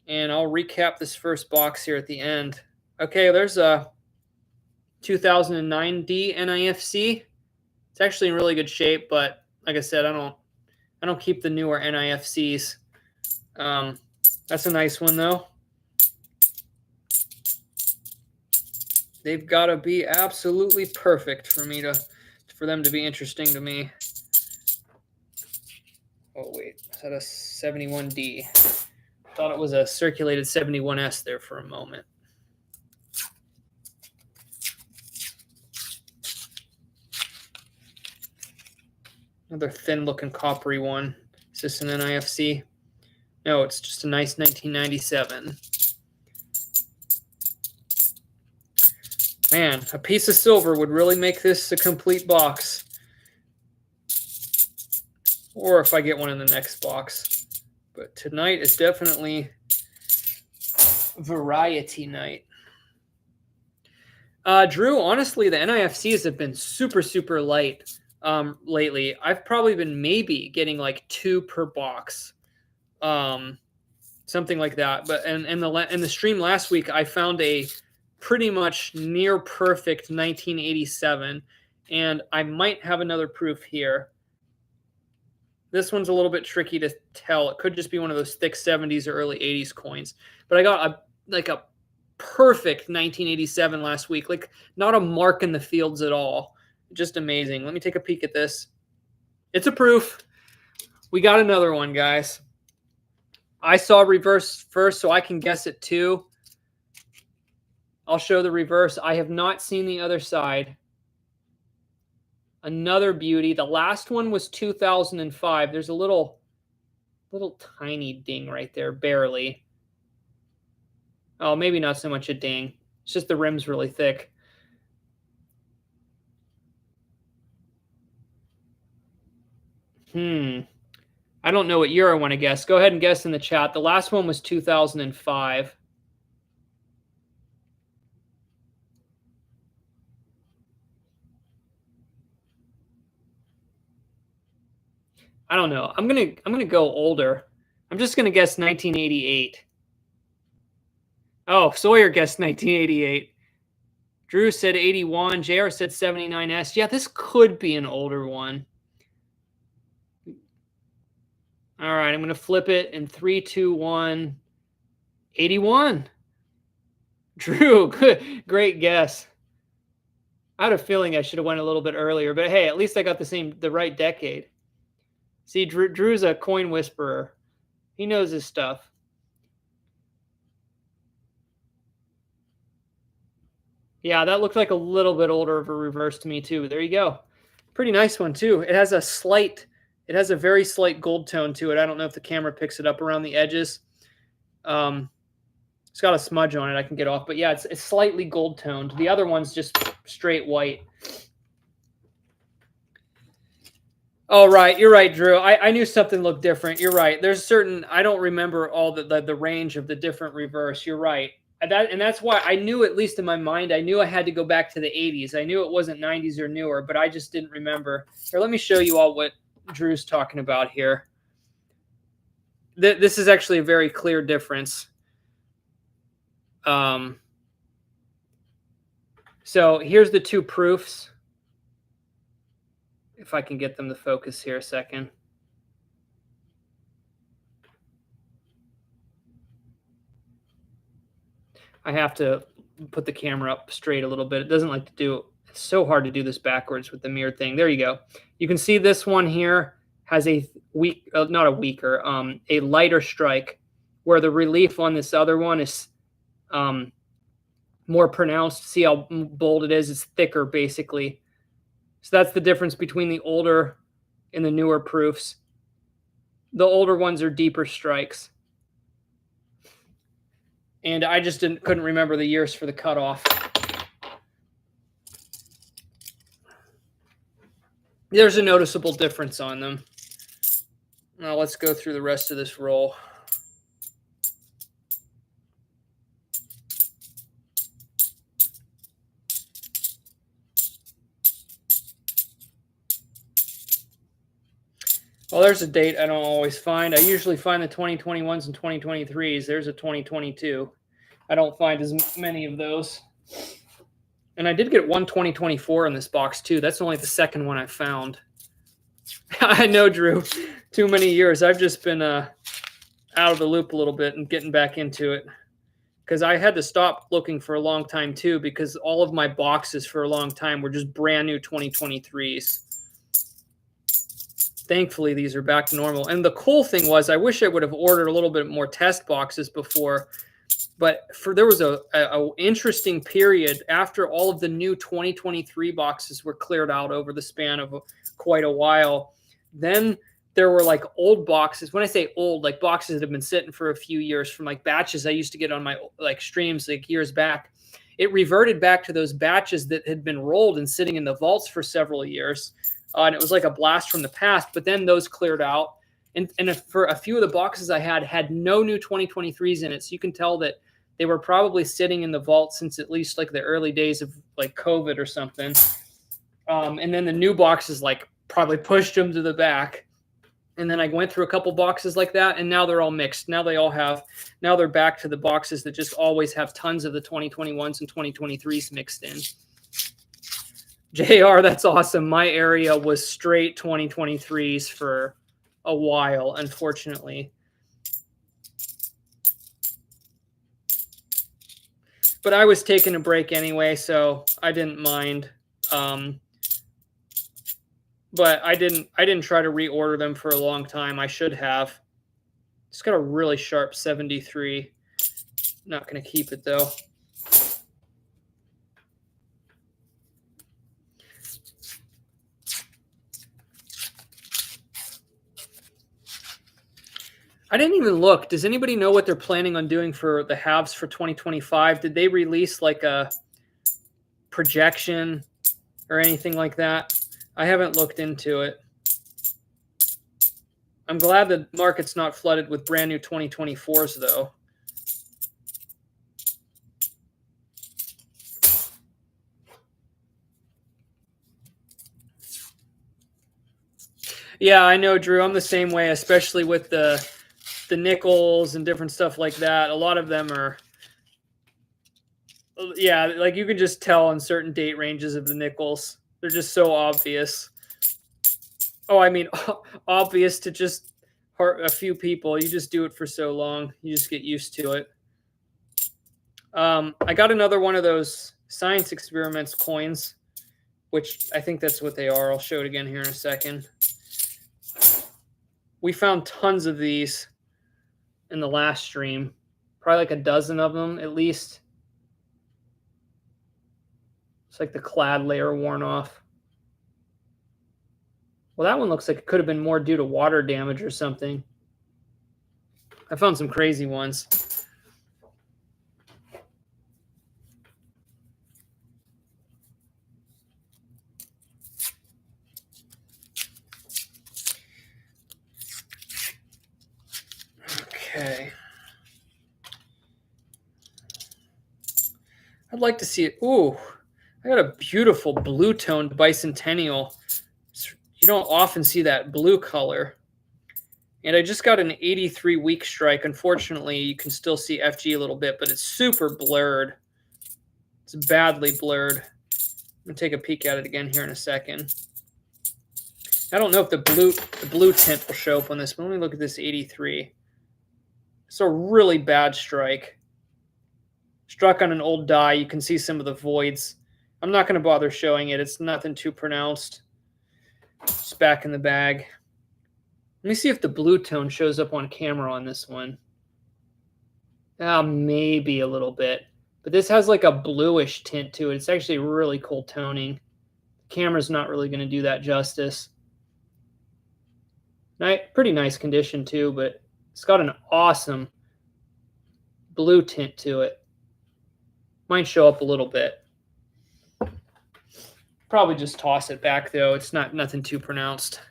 And I'll recap this first box here at the end. Okay, there's a 2009D NIFC. It's actually in really good shape, but like I said, I don't keep the newer NIFCs. That's a nice one though. They've got to be absolutely perfect for them to be interesting to me. Oh wait, is that a 71D? Thought it was a circulated 71S there for a moment. Another thin-looking coppery one. Is this an NIFC? No, it's just a nice 1997. Man, a piece of silver would really make this a complete box. Or if I get one in the next box. But tonight is definitely variety night. Drew, honestly, the NIFCs have been super, super light lately. I've probably been maybe getting like 2 per box. Something like that. But in the stream last week, I found a pretty much near perfect 1987, and I might have another proof here. This one's a little bit tricky to tell. It could just be one of those thick 70s or early 80s coins. But I got a perfect 1987 last week. Like, not a mark in the fields at all. Just amazing. Let me take a peek at this. It's a proof. We got another one, guys. I saw reverse first, so I can guess it too. I'll show the reverse. I have not seen the other side. Another beauty. The last one was 2005. There's a little tiny ding right there, barely. Oh, maybe not so much a ding. It's just the rim's really thick. I don't know what year I want to guess. Go ahead and guess in the chat. The last one was 2005. I don't know. I'm gonna go older. I'm just gonna guess 1988. Oh, Sawyer guessed 1988. Drew said 81. JR said 79S. Yeah, this could be an older one. All right, I'm going to flip it in 3, 2, 1. 81. Drew, good, great guess. I had a feeling I should have went a little bit earlier, but hey, at least I got the right decade. See, Drew's a coin whisperer. He knows his stuff. Yeah, that looked like a little bit older of a reverse to me too. There you go. Pretty nice one too. It has a very slight gold tone to it. I don't know if the camera picks it up around the edges. It's got a smudge on it I can get off, but yeah, it's slightly gold toned. The other one's just straight white. Oh, right. You're right, Drew. I knew something looked different. You're right. There's certain, I don't remember all the range of the different reverse. You're right. And that's why I knew, at least in my mind, I knew I had to go back to the 80s. I knew it wasn't 90s or newer, but I just didn't remember. Here, let me show you all what Drew's talking about here. This is actually a very clear difference. So here's the 2 proofs. If I can get them to focus here a second. I have to put the camera up straight a little bit. It doesn't like to do, it's so hard to do this backwards with the mirror thing. There you go. You can see this one here has a a lighter strike, where the relief on this other one is more pronounced. See how bold it is? It's thicker, basically. So that's the difference between the older and the newer proofs. The older ones are deeper strikes. And I just couldn't remember the years for the cutoff. There's a noticeable difference on them. Now let's go through the rest of this roll. Well, there's a date I don't always find. I usually find the 2021s and 2023s. There's a 2022. I don't find as many of those. And I did get one 2024 in this box too. That's only the second one I found. I know, Drew. Too many years. I've just been out of the loop a little bit and getting back into it. Because I had to stop looking for a long time too, because all of my boxes for a long time were just brand new 2023s. Thankfully, these are back to normal. And the cool thing was, I wish I would have ordered a little bit more test boxes before, but there was a interesting period after all of the new 2023 boxes were cleared out over the span of quite a while. Then there were like old boxes. When I say old, like boxes that have been sitting for a few years from like batches I used to get on my like streams like years back. It reverted back to those batches that had been rolled and sitting in the vaults for several years. And it was like a blast from the past, but then those cleared out. And for a few of the boxes I had no new 2023s in it. So you can tell that they were probably sitting in the vault since at least like the early days of like COVID or something. And then the new boxes like probably pushed them to the back. And then I went through a couple boxes like that, and now they're all mixed. Now they're back to the boxes that just always have tons of the 2021s and 2023s mixed in. JR, that's awesome. My area was straight 2023s for a while, unfortunately. But I was taking a break anyway, so I didn't mind. But I didn't try to reorder them for a long time. I should have. It's got a really sharp 73. Not going to keep it though. I didn't even look. Does anybody know what they're planning on doing for the halves for 2025? Did they release like a projection or anything like that? I haven't looked into it. I'm glad the market's not flooded with brand new 2024s though. Yeah, I know, Drew. I'm the same way, especially with the nickels and different stuff like that. A lot of them are, yeah, like you can just tell on certain date ranges of the nickels. They're just so obvious. Oh, I mean, obvious to just a few people. You just do it for so long. You just get used to it. I got another one of those science experiments coins, which I think that's what they are. I'll show it again here in a second. We found tons of these in the last stream, probably like a dozen of them at least. It's like the clad layer worn off. Well, that one looks like it could have been more due to water damage or something. I found some crazy ones. Okay. I'd like to see it. Ooh, I got a beautiful blue-toned bicentennial. You don't often see that blue color. And I just got an 83 week strike. Unfortunately, you can still see FG a little bit, but it's super blurred. It's badly blurred. I'm going to take a peek at it again here in a second. I don't know if the blue tint will show up on this, but let me look at this 83. It's a really bad strike. Struck on an old die. You can see some of the voids. I'm not going to bother showing it. It's nothing too pronounced. It's back in the bag. Let me see if the blue tone shows up on camera on this one. Maybe a little bit. But this has like a bluish tint to it. It's actually really cool toning. The camera's not really going to do that justice. Pretty nice condition too, but it's got an awesome blue tint to it. Might show up a little bit. Probably just toss it back though. It's nothing too pronounced.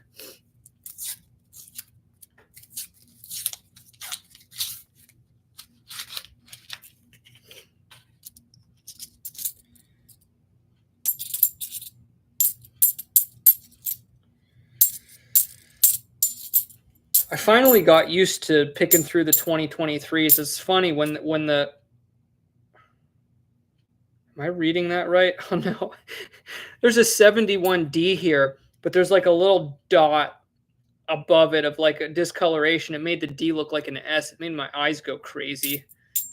I finally got used to picking through the 2023s. It's funny when the am I reading that right? Oh no. There's a 71D here, but there's like a little dot above it of like a discoloration. It made the D look like an S. It made my eyes go crazy.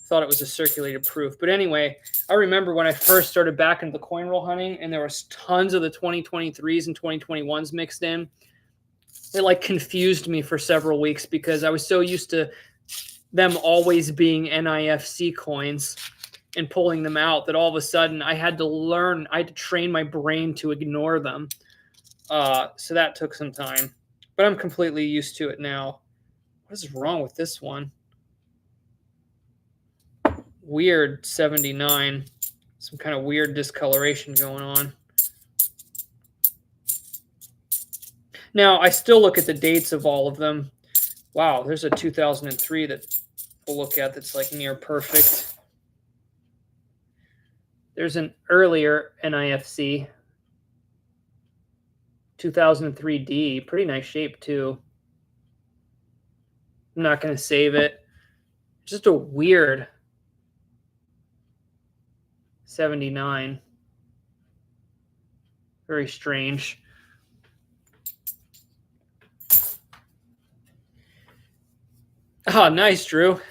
Thought it was a circulated proof. But anyway, I remember when I first started back into the coin roll hunting and there was tons of the 2023s and 2021s mixed in. It like confused me for several weeks because I was so used to them always being NIFC coins and pulling them out that all of a sudden I had to train my brain to ignore them. So that took some time, but I'm completely used to it now. What is wrong with this one? Weird 79. Some kind of weird discoloration going on. Now, I still look at the dates of all of them. Wow, there's a 2003 that we'll look at that's like near perfect. There's an earlier NIFC, 2003D, pretty nice shape too. I'm not going to save it. Just a weird 79. Very strange. Oh, nice, Drew.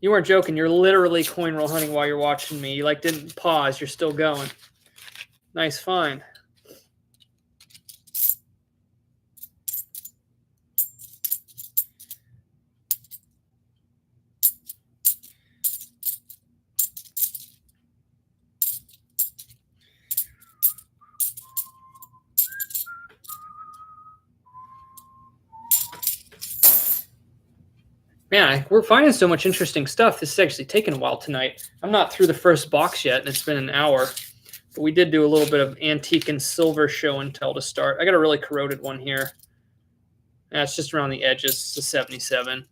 You weren't joking. You're literally coin roll hunting while you're watching me. You like didn't pause. You're still going. Nice find. Man, we're finding so much interesting stuff. This is actually taking a while tonight. I'm not through the first box yet, and it's been an hour. But we did do a little bit of antique and silver show and tell to start. I got a really corroded one here. It's just around the edges. It's a 77.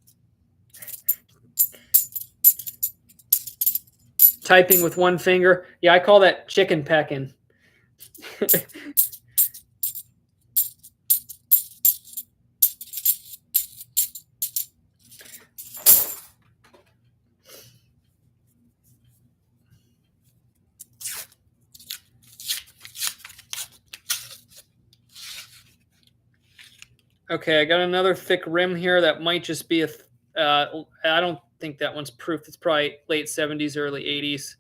Typing with one finger. Yeah, I call that chicken pecking. Okay, I got another thick rim here that might just be I don't think that one's proof. It's probably late 70s, early 80s.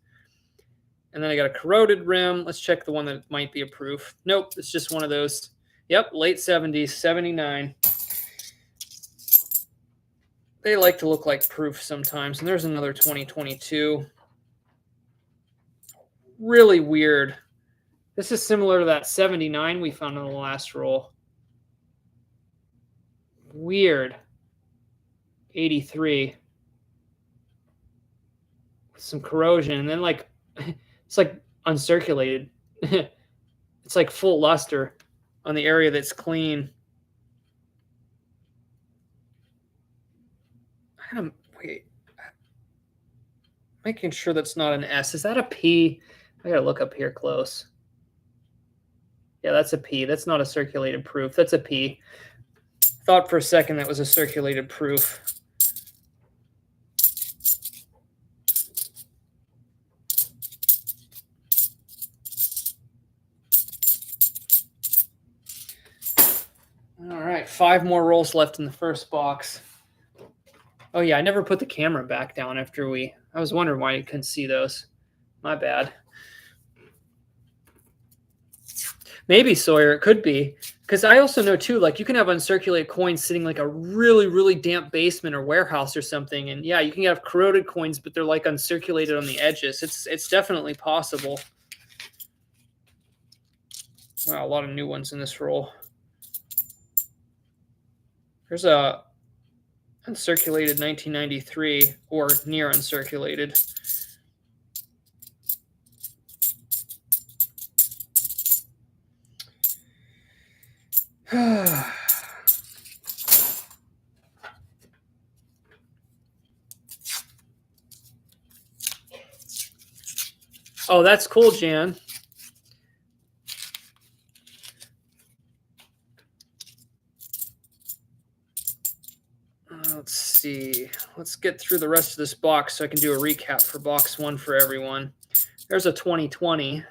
And then I got a corroded rim. Let's check the one that might be a proof. Nope, it's just one of those. Yep, late 70s, 79. They like to look like proof sometimes. And there's another 2022. Really weird. This is similar to that 79 we found on the last roll. Weird. 83. With some corrosion. And then like it's like uncirculated. It's like full luster on the area that's clean. Wait. Making sure that's not an S. Is that a P? I gotta look up here close. Yeah, that's a P. That's not a circulated proof. That's a P. Thought for a second that was a circulated proof. All right, 5 more rolls left in the first box. Oh yeah, I never put the camera back down after I was wondering why you couldn't see those. My bad. Maybe, Sawyer, it could be. Because I also know, too, like you can have uncirculated coins sitting like a really, really damp basement or warehouse or something. And yeah, you can have corroded coins, but they're like uncirculated on the edges. It's definitely possible. Wow, a lot of new ones in this roll. There's a uncirculated 1993 or near uncirculated. Oh, that's cool, Jan. let's get through the rest of this box so I can do a recap for box 1 for everyone. There's a 2020.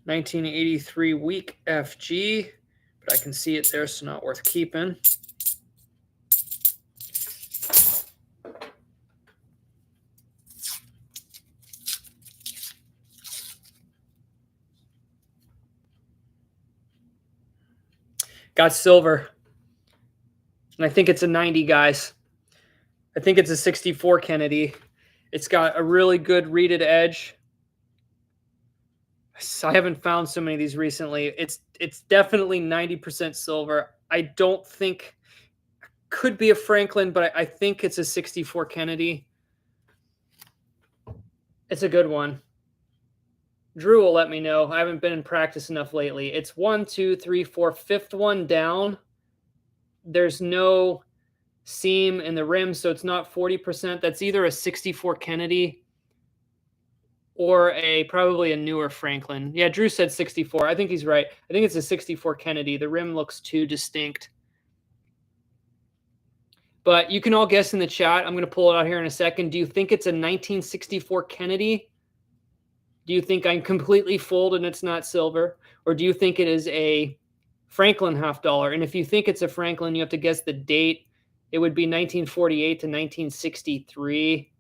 $1983 week FG, but I can see it there, so not worth keeping. Got silver. And I think it's a 90, guys. I think it's a 64 Kennedy. It's got a really good reeded edge. I haven't found so many of these recently. It's definitely 90% silver. I don't think could be a Franklin, but I think it's a 64 Kennedy. It's a good one. Drew will let me know. I haven't been in practice enough lately. It's 1, 2, 3, 4, fifth one down. There's no seam in the rim, so it's not 40%. That's either a 64 Kennedy or probably a newer Franklin. Yeah, Drew said 64. I think he's right. I think it's a 64 Kennedy. The rim looks too distinct. But you can all guess in the chat. I'm going to pull it out here in a second. Do you think it's a 1964 Kennedy? Do you think I'm completely fooled and it's not silver? Or do you think it is a Franklin $50? And if you think it's a Franklin, you have to guess the date. It would be 1948 to 1963.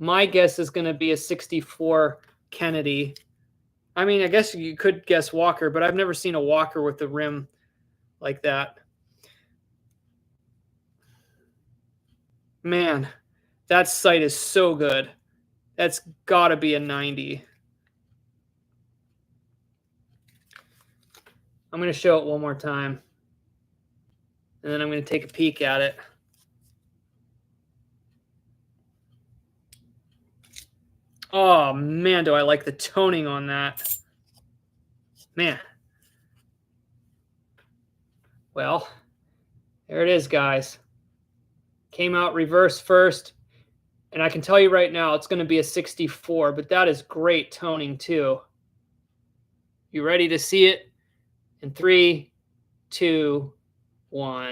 My guess is going to be a 64 Kennedy. I mean, I guess you could guess Walker, but I've never seen a Walker with the rim like that. Man, that sight is so good. That's got to be a 90. I'm going to show it one more time. And then I'm going to take a peek at it. Oh, man, do I like the toning on that. Man. Well, there it is, guys. Came out reverse first. And I can tell you right now, it's going to be a 64, but that is great toning too. You ready to see it? In 3, 2, 1.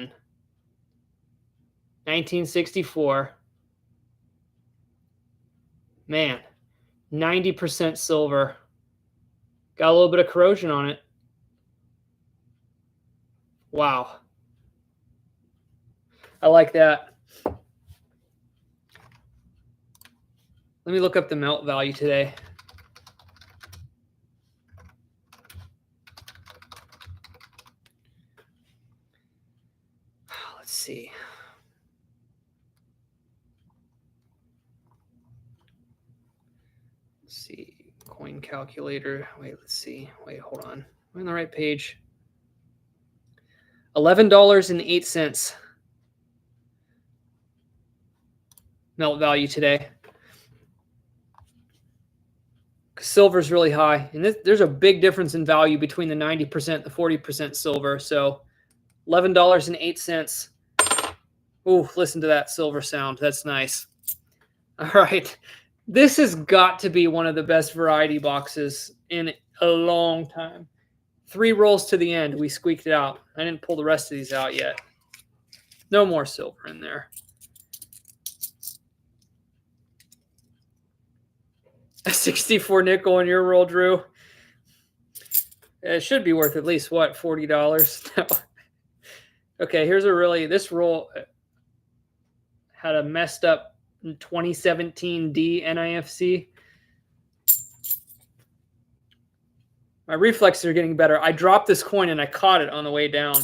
1964. Man, 90% silver. Got a little bit of corrosion on it. Wow. I like that. Let me look up the melt value today. Let's see. Let's see. Coin calculator. Wait, let's see. Wait, hold on. We're on the right page. $11.08. Melt value today. Silver's really high, and there's a big difference in value between the 90% and the 40% silver. So $11.08. Ooh, listen to that silver sound. That's nice. All right. This has got to be one of the best variety boxes in a long time. 3 rolls to the end. We squeaked it out. I didn't pull the rest of these out yet. No more silver in there. A 64 nickel in your roll, Drew. It should be worth at least, what, $40? No. Okay, here's this roll had a messed up 2017 D NIFC. My reflexes are getting better. I dropped this coin and I caught it on the way down.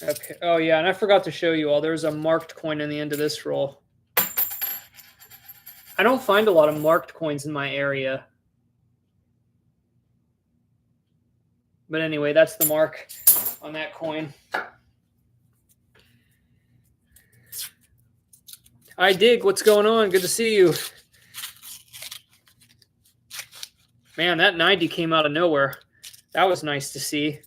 Okay. Oh, yeah, and I forgot to show you all. There's a marked coin in the end of this roll. I don't find a lot of marked coins in my area. But anyway, that's the mark on that coin. Hi, Dig. What's going on? Good to see you. Man, that 90 came out of nowhere. That was nice to see.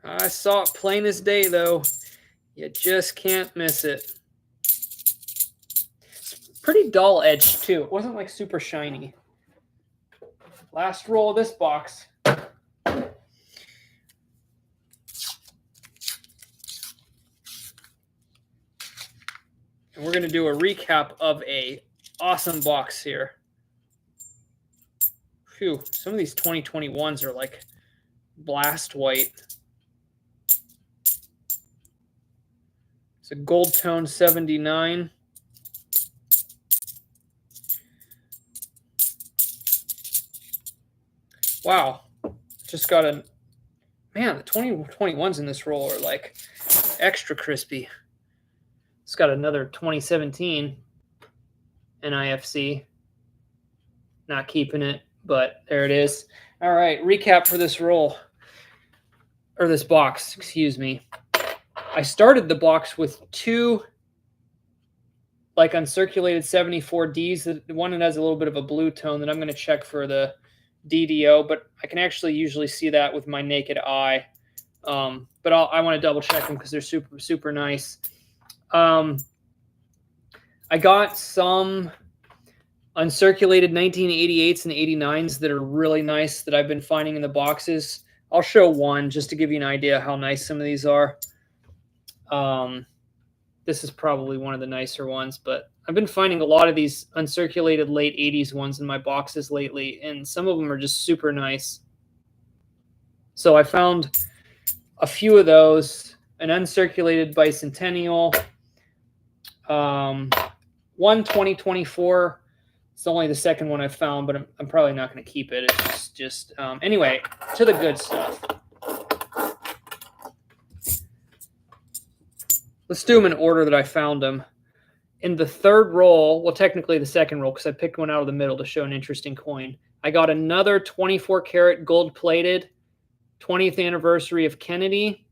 I saw it plain as day, though. You just can't miss it. It's pretty dull edge, too. It wasn't like super shiny. Last roll of this box. And we're going to do a recap of a awesome box here. Phew, some of these 2021s are like blast white. It's a gold tone 79. Wow. Just got a... Man, the 2021s in this roll are like extra crispy. It's got another 2017 NIFC. Not keeping it, but there it is. All right, recap for this roll. Or this box, excuse me. I started the box with two like uncirculated 74Ds. The one that has a little bit of a blue tone that I'm going to check for the DDO, but I can actually usually see that with my naked eye. But I want to double check them because they're super, super nice. I got some uncirculated 1988s and 89s that are really nice that I've been finding in the boxes. I'll show one just to give you an idea how nice some of these are. This is probably one of the nicer ones, but I've been finding a lot of these uncirculated late 80s ones in my boxes lately, and some of them are just super nice. So I found a few of those, an uncirculated bicentennial, one 2024. It's only the second one I found, but I'm probably not going to keep it. It's just anyway, to the good stuff. Let's do them in order that I found them. In the third roll, well, technically the second roll, because I picked one out of the middle to show an interesting coin. I got another 24-karat gold-plated 20th anniversary of Kennedy.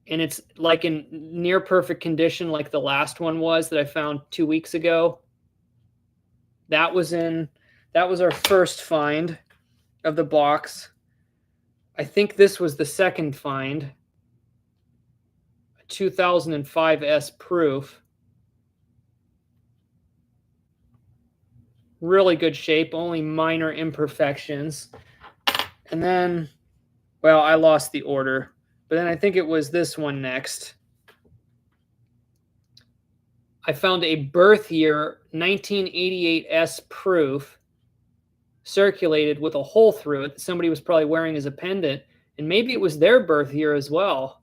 And it's like in near perfect condition like the last one was that I found 2 weeks ago. That was our first find of the box. I think this was the second find. 2005 S proof. Really good shape, only minor imperfections. And then, well, I lost the order, but then I think it was this one next. I found a birth year 1988 S proof circulated with a hole through it that somebody was probably wearing as a pendant, and maybe it was their birth year as well.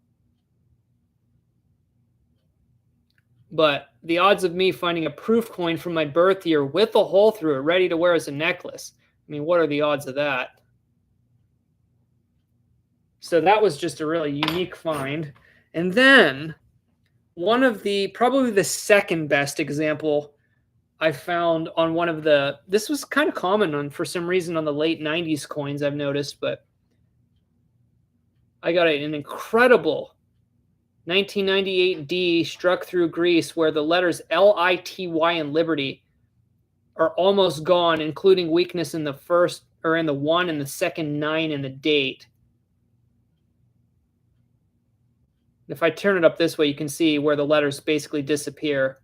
But the odds of me finding a proof coin from my birth year with a hole through it ready to wear as a necklace, I mean, what are the odds of that? So that was just a really unique find. And then one of the, probably the second best example I found on one of the, this was kind of common on, for some reason, on the late 90s coins I've noticed, but I got an incredible 1998 D struck through Greece where the letters L-I-T-Y in Liberty are almost gone, including weakness in the first, or in the 1 and the second 9 in the date. If I turn it up this way, you can see where the letters basically disappear.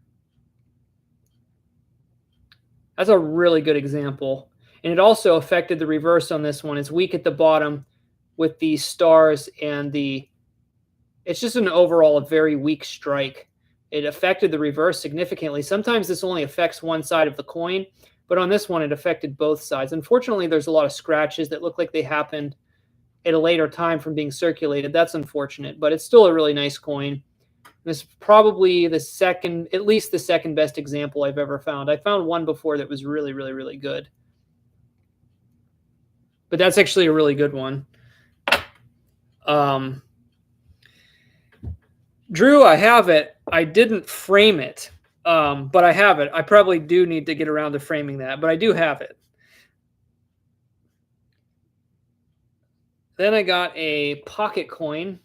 That's a really good example. And it also affected the reverse on this one. It's weak at the bottom with the stars and the, it's just an overall a very weak strike. It affected the reverse significantly. Sometimes this only affects one side of the coin, but on this one it affected both sides. Unfortunately, there's a lot of scratches that look like they happened at a later time from being circulated. That's unfortunate, but it's still a really nice coin. This is probably the second, at least the second best example I've ever found. I found one before that was really, really, really good. But that's actually a really good one. Drew, I have it. I didn't frame it, but I have it. I probably do need to get around to framing that, but I do have it. Then I got a pocket coin,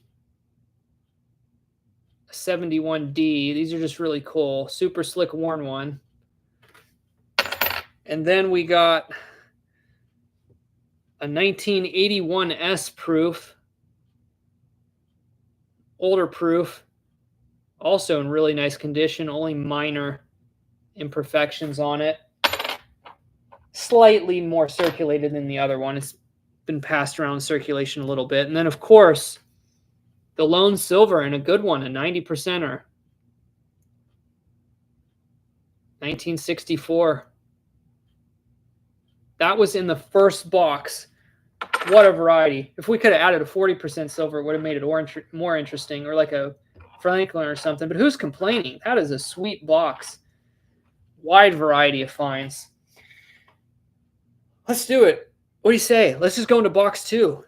71D. These are just really cool. Super slick worn one. And then we got A 1981 S proof, older proof, also in really nice condition, only minor imperfections on it. Slightly more circulated than the other one. It's been passed around circulation a little bit. And then, of course, the lone silver, and a good one, a 90%er. 1964. That was in the first box. What a variety. If we could have added a 40% silver, it would have made it more interesting, or like a Franklin or something. But who's complaining? That is a sweet box. Wide variety of finds. Let's do it. What do you say? Let's just go into box 2.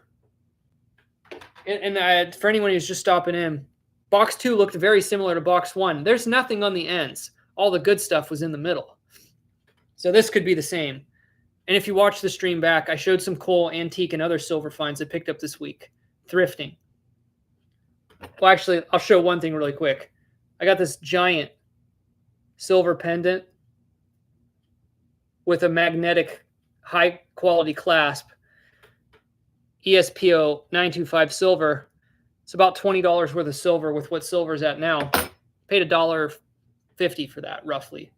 And for anyone who's just stopping in, box 2 looked very similar to box 1. There's nothing on the ends. All the good stuff was in the middle. So this could be the same. And if you watch the stream back, I showed some cool antique and other silver finds I picked up this week. Thrifting. Well, actually, I'll show one thing really quick. I got this giant silver pendant with a magnetic high-quality clasp. ESPO 925 silver. It's about $20 worth of silver with what silver's at now. Paid $1.50 for that, roughly.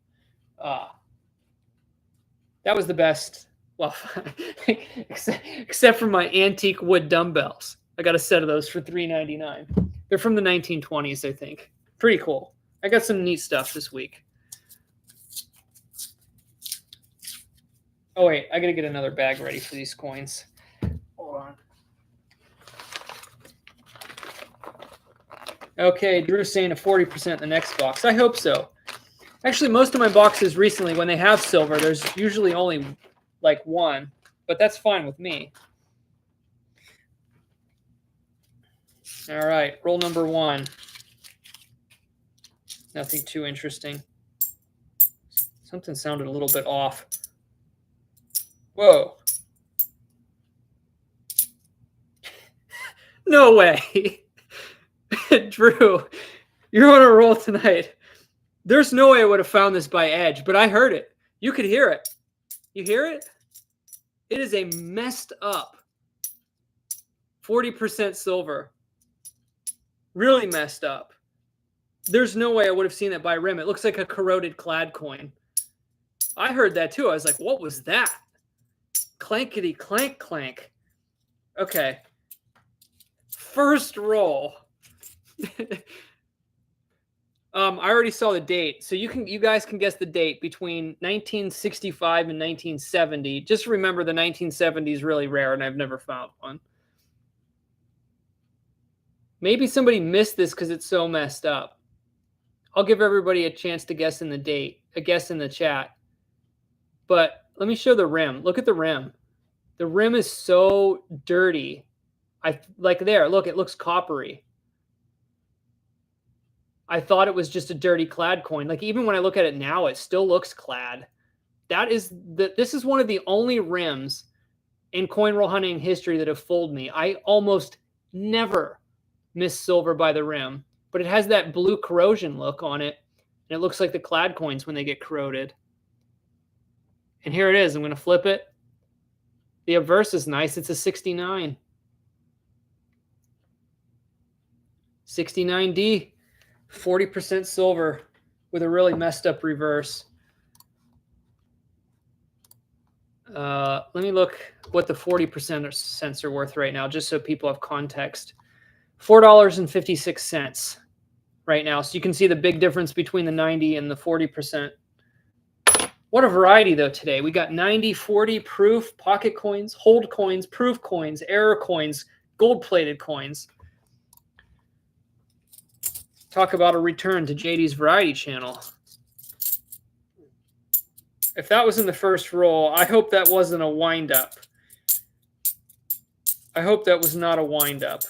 That was the best. Well, except for my antique wood dumbbells. I got a set of those for $3.99. They're from the 1920s, I think. Pretty cool. I got some neat stuff this week. Oh, wait. I got to get another bag ready for these coins. Hold on. Okay, Drew's saying a 40% in the next box. I hope so. Actually, most of my boxes recently, when they have silver, there's usually only like one, but that's fine with me. All right, roll number 1. Nothing too interesting. Something sounded a little bit off. Whoa. No way. Drew, you're on a roll tonight. There's no way I would have found this by edge, but I heard it. You could hear it. You hear it? It is a messed up 40% silver. Really messed up. There's no way I would have seen that by rim. It looks like a corroded clad coin. I heard that too. I was like, what was that? Clankety clank clank. Okay. First roll. I already saw the date, so you guys can guess the date between 1965 and 1970. Just remember the 1970 is really rare, and I've never found one. Maybe somebody missed this because it's so messed up. I'll give everybody a chance to guess in the date, a guess in the chat. But let me show the rim. Look at the rim. The rim is so dirty. Like there, look, it looks coppery. I thought it was just a dirty clad coin. Like even when I look at it now, it still looks clad. This is one of the only rims in coin roll hunting history that have fooled me. I almost never miss silver by the rim, but it has that blue corrosion look on it, and it looks like the clad coins when they get corroded. And here it is. I'm going to flip it. The obverse is nice. It's a 69. 69D. 40% silver with a really messed up reverse. Let me look what the 40% cents are worth right now, just so people have context. $4.56 right now. So you can see the big difference between the 90 and the 40%. What a variety, though, today. We got 90, 40, proof, pocket coins, hold coins, proof coins, error coins, gold-plated coins. Talk about a return to JD's Variety Channel. If that was in the first roll, I hope that wasn't a wind-up. I hope that was not a wind-up.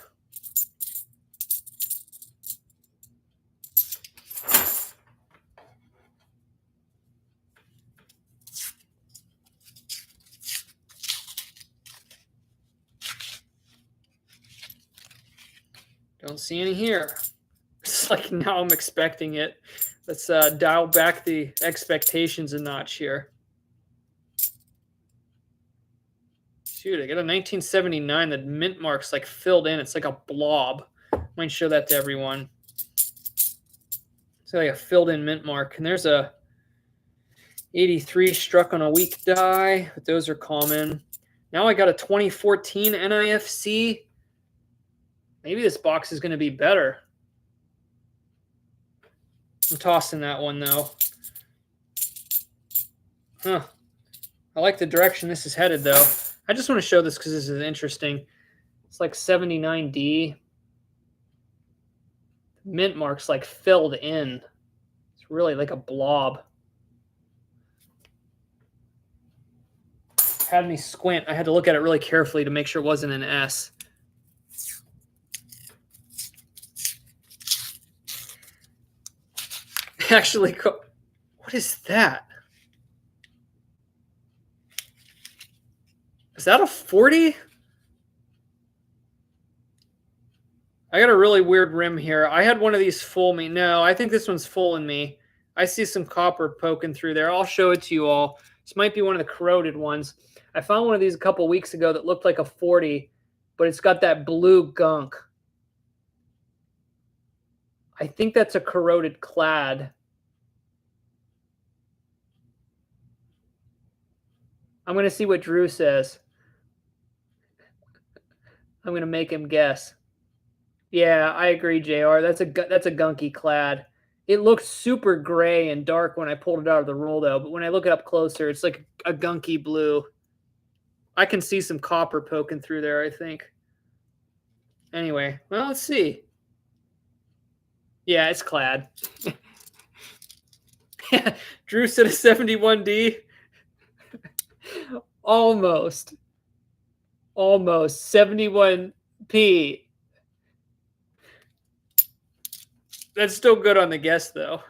Don't see any here. It's like now I'm expecting it. Let's dial back the expectations a notch here. Dude, I got a 1979. The mint mark's like filled in. It's like a blob. Might show that to everyone. It's like a filled in mint mark. And there's a 83 struck on a weak die, but those are common. Now I got a 2014 NIFC. Maybe this box is going to be better. I'm tossing that one though. Huh. I like the direction this is headed though. I just want to show this because this is interesting. It's like 79D. Mint mark's like filled in. It's really like a blob. Had me squint. I had to look at it really carefully to make sure it wasn't an S. Actually, what is that? Is that a 40? I got a really weird rim here. I had one of these fool me. No, I think this one's fooling me. I see some copper poking through there. I'll show it to you all. This might be one of the corroded ones. I found one of these a couple weeks ago that looked like a 40, but it's got that blue gunk. I think that's a corroded clad. I'm going to see what Drew says. I'm going to make him guess. Yeah, I agree, JR. That's a gunky clad. It looked super gray and dark when I pulled it out of the roll, though. But when I look it up closer, it's like a gunky blue. I can see some copper poking through there, I think. Anyway, well, let's see. Yeah, it's clad. Drew said a 71D. Almost. 71P. That's still good on the guess, though.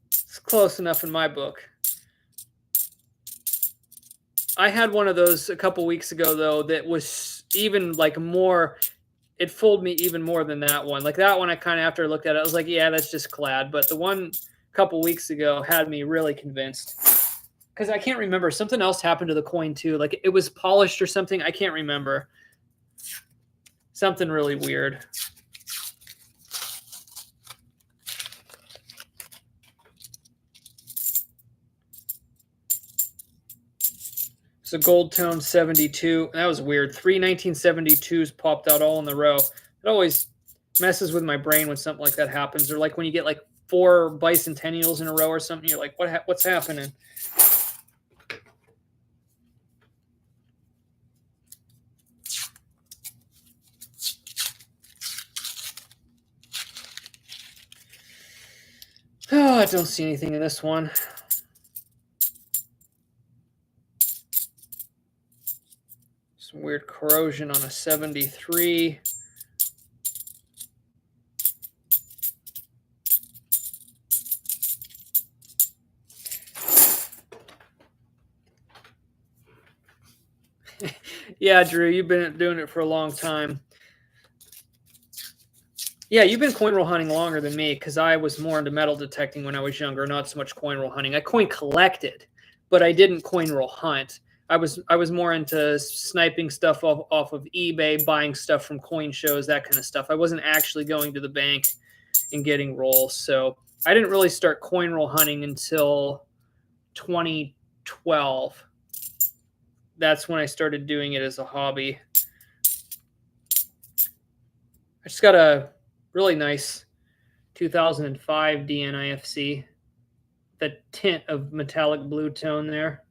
It's close enough in my book. I had one of those a couple weeks ago, though, that was even like more. It fooled me even more than that one. Like that one, I kind of, after I looked at it, I was like, yeah, that's just clad. But the one a couple weeks ago had me really convinced. Because I can't remember. Something else happened to the coin, too. Like it was polished or something. I can't remember. Something really weird. It's a gold tone 72. That was weird. 3 1972s popped out all in a row. It always messes with my brain when something like that happens. Or like when you get like 4 bicentennials in a row or something, you're like, what's happening? Oh, I don't see anything in this one. Some weird corrosion on a 73. Yeah, Drew, you've been doing it for a long time. Yeah, you've been coin roll hunting longer than me because I was more into metal detecting when I was younger, not so much coin roll hunting. I coin collected, but I didn't coin roll hunt. I was more into sniping stuff off of eBay, buying stuff from coin shows, that kind of stuff. I wasn't actually going to the bank and getting rolls. So I didn't really start coin roll hunting until 2012. That's when I started doing it as a hobby. I just got a really nice 2005 DNIFC. The tint of metallic blue tone there.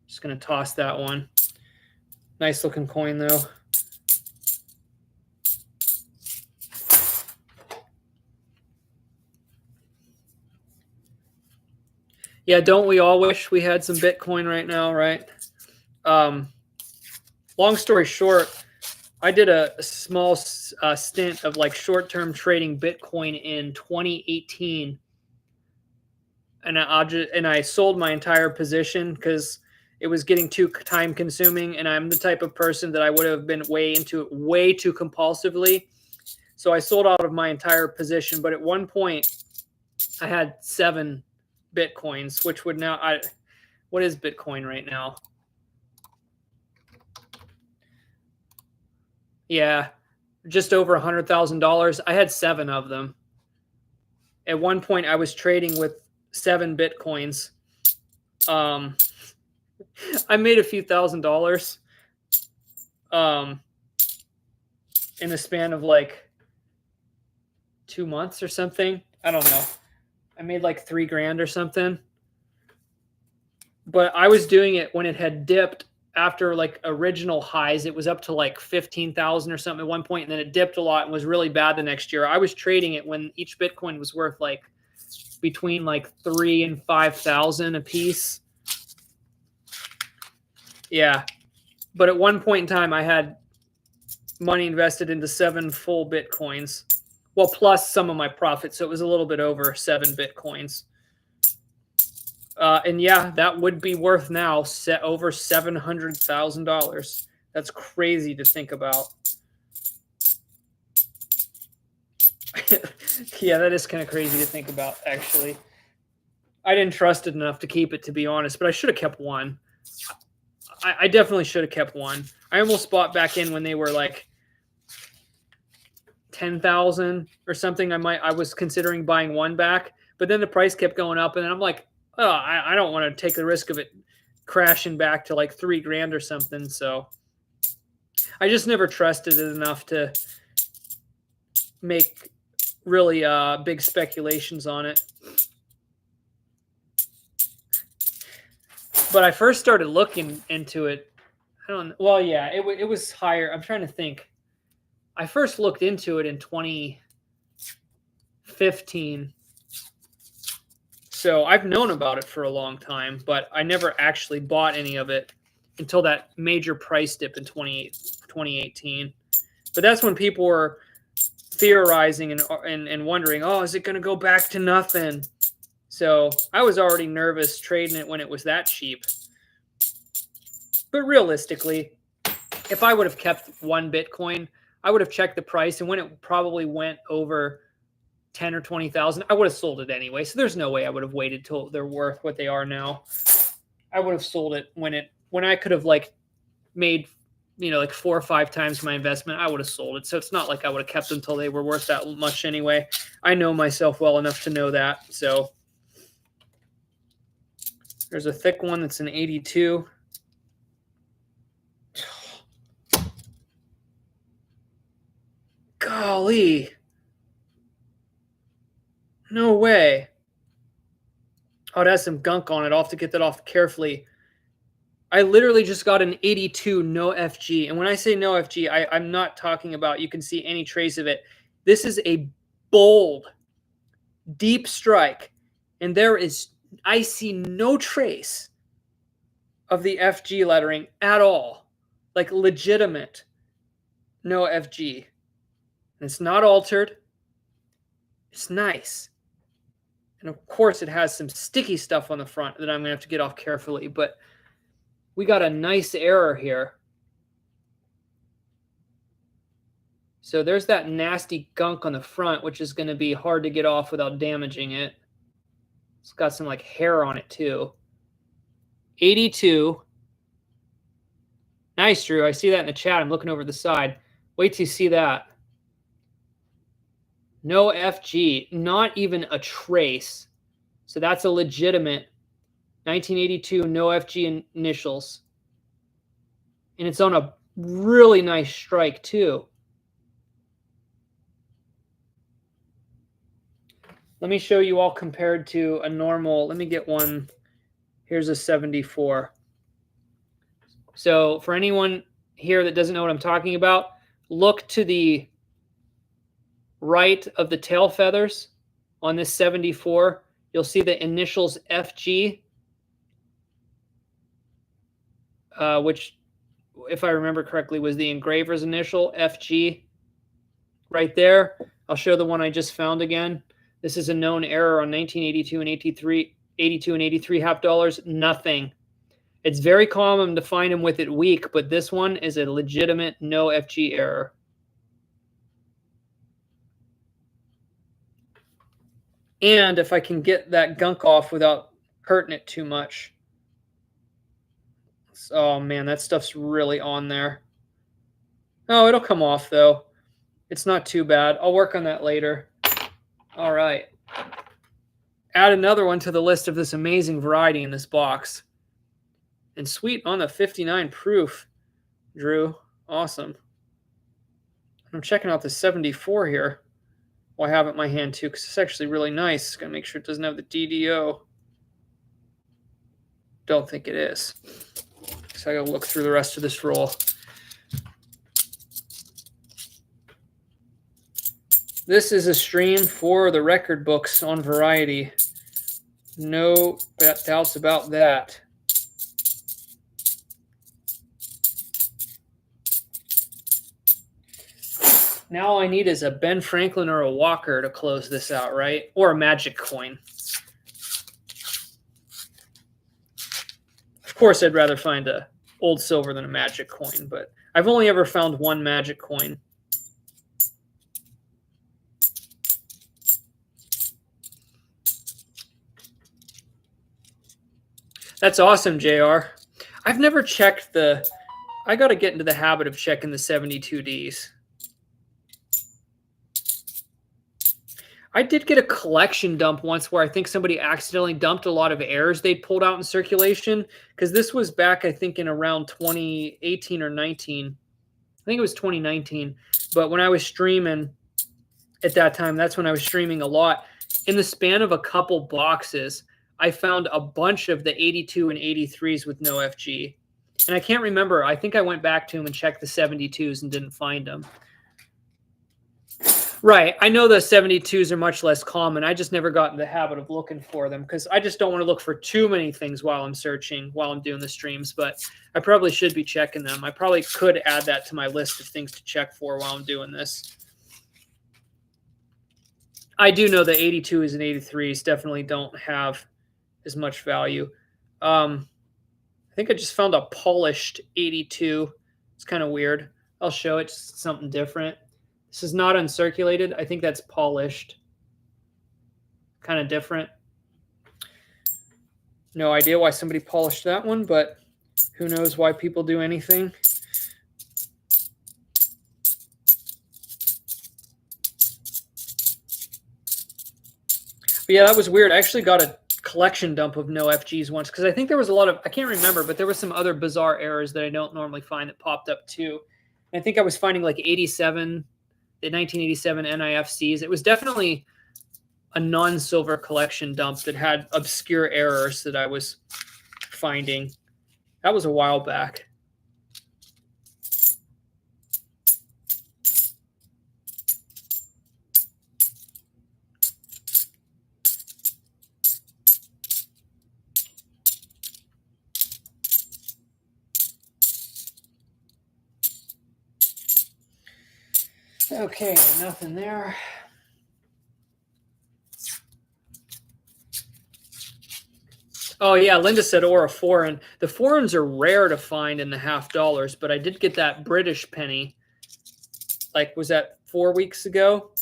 Just going to toss that one. Nice looking coin, though. Yeah, don't we all wish we had some Bitcoin right now, right? Long story short, I did a small stint of like short-term trading Bitcoin in 2018, and I sold my entire position because it was getting too time-consuming, and I'm the type of person that I would have been way into it way too compulsively. So I sold out of my entire position, but at one point I had 7 Bitcoins, which would now What is Bitcoin right now? Yeah, just over $100,000. I had 7 of them. At one point, I was trading with 7 Bitcoins. I made a few $1,000s in the span of like 2 months or something. I don't know. I made like 3 grand or something. But I was doing it when it had dipped after like original highs. It was up to like 15,000 or something at one point, and then it dipped a lot and was really bad the next year. I was trading it when each Bitcoin was worth like between like 3 and 5,000 a piece. Yeah. But at one point in time, I had money invested into 7 full Bitcoins. Well, plus some of my profits. So it was a little bit over 7 Bitcoins. And yeah, that would be worth now over $700,000. That's crazy to think about. Yeah, that is kind of crazy to think about, actually. I didn't trust it enough to keep it, to be honest, but I should have kept one. I definitely should have kept one. I almost bought back in when they were like 10,000 or something. I was considering buying one back, but then the price kept going up, and then I'm like, oh, I don't want to take the risk of it crashing back to like 3 grand or something. So I just never trusted it enough to make really big speculations on it. But I first started looking into it. Well, yeah, it was higher. I'm trying to think. I first looked into it in 2015. So I've known about it for a long time, but I never actually bought any of it until that major price dip in 2018. But that's when people were theorizing and wondering, oh, is it going to go back to nothing? So I was already nervous trading it when it was that cheap. But realistically, if I would have kept one Bitcoin, I would have checked the price, and when it probably went over 10 or 20,000, I would have sold it anyway. So there's no way I would have waited till they're worth what they are now. I would have sold it when I could have like made, like 4 or 5 times my investment. I would have sold it. So it's not like I would have kept them until they were worth that much anyway. I know myself well enough to know that. So there's a thick one that's an 82. Golly. No way. Oh, it has some gunk on it. I'll have to get that off carefully. I literally just got an 82 no FG. And when I say no FG, I'm not talking about you can see any trace of it. This is a bold, deep strike. And I see no trace of the FG lettering at all. Like legitimate no FG. And it's not altered. It's nice. And of course, it has some sticky stuff on the front that I'm going to have to get off carefully. But we got a nice error here. So there's that nasty gunk on the front, which is going to be hard to get off without damaging it. It's got some like hair on it too. 82. Nice, Drew. I see that in the chat. I'm looking over the side. Wait till you see that. No FG, not even a trace. So that's a legitimate 1982 no FG initials. And it's on a really nice strike too. Let me show you all compared to a normal. Let me get one. Here's a 74. So for anyone here that doesn't know what I'm talking about, look to the right of the tail feathers on this 74. You'll see the initials FG, which, if I remember correctly, was the engraver's initial, FG, right there. I'll show the one I just found again. This is a known error on 1982 and 82 and 83 half dollars. Nothing. It's very common to find them with it weak, but this one is a legitimate no FG error. And if I can get that gunk off without hurting it too much, Oh man, that stuff's really on there. Oh, it'll come off though. It's not too bad. I'll work on that later. All right. Add another one to the list of this amazing variety in this box. And sweet on the 59 proof, Drew. Awesome. I'm checking out the 74 here. Well, I have it in my hand too because it's actually really nice. Gotta make sure it doesn't have the DDO. Don't think it is. So I gotta look through the rest of this roll. This is a stream for the record books on Variety. No doubts about that. Now all I need is a Ben Franklin or a Walker to close this out, right? Or a Magic coin. Of course, I'd rather find a old silver than a Magic coin, but I've only ever found one Magic coin. That's awesome, JR. I've never checked the... I got to get into the habit of checking the 72Ds. I did get a collection dump once where I think somebody accidentally dumped a lot of errors they'd pulled out in circulation, because this was back, I think, in around 2018 or 19. I think it was 2019. But when I was streaming at that time, that's when I was streaming a lot. In the span of a couple boxes, I found a bunch of the 82 and 83s with no FG. And I can't remember. I think I went back to them and checked the 72s and didn't find them. Right. I know the 72s are much less common. I just never got in the habit of looking for them because I just don't want to look for too many things while I'm searching, while I'm doing the streams. But I probably should be checking them. I probably could add that to my list of things to check for while I'm doing this. I do know the 82s and 83s definitely don't have as much value. I think I just found a polished 82. It's kind of weird. I'll show it. Just something different. This is not uncirculated. I think that's polished. Kind of different. No idea why somebody polished that one, but who knows why people do anything. But yeah, that was weird. I actually got a collection dump of no FGs once because I think there was a lot of, I can't remember, but there was some other bizarre errors that I don't normally find that popped up too. And I think I was finding like 87, the 1987 NIFCs. It was definitely a non-silver collection dump that had obscure errors that I was finding. That was a while back. Okay, nothing there. Oh, yeah, Linda said or a foreign. The foreigns are rare to find in the $50, but I did get that British penny. Like, was that 4 weeks ago?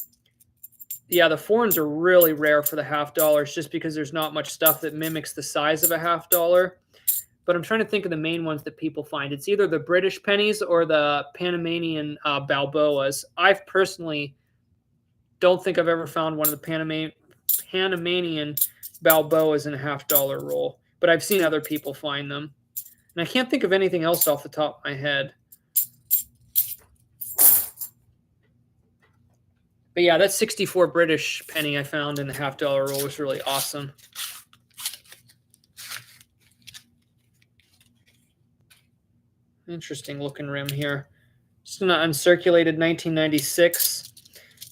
Yeah, the foreigns are really rare for the $50 just because there's not much stuff that mimics the size of a $50. But I'm trying to think of the main ones that people find. It's either the British pennies or the Panamanian Balboas. I personally don't think I've ever found one of the Panamanian Balboas in a $50 roll, but I've seen other people find them. And I can't think of anything else off the top of my head. But yeah, that 64 British penny I found in the $50 roll was really awesome. Interesting looking rim here. Just an uncirculated 1996.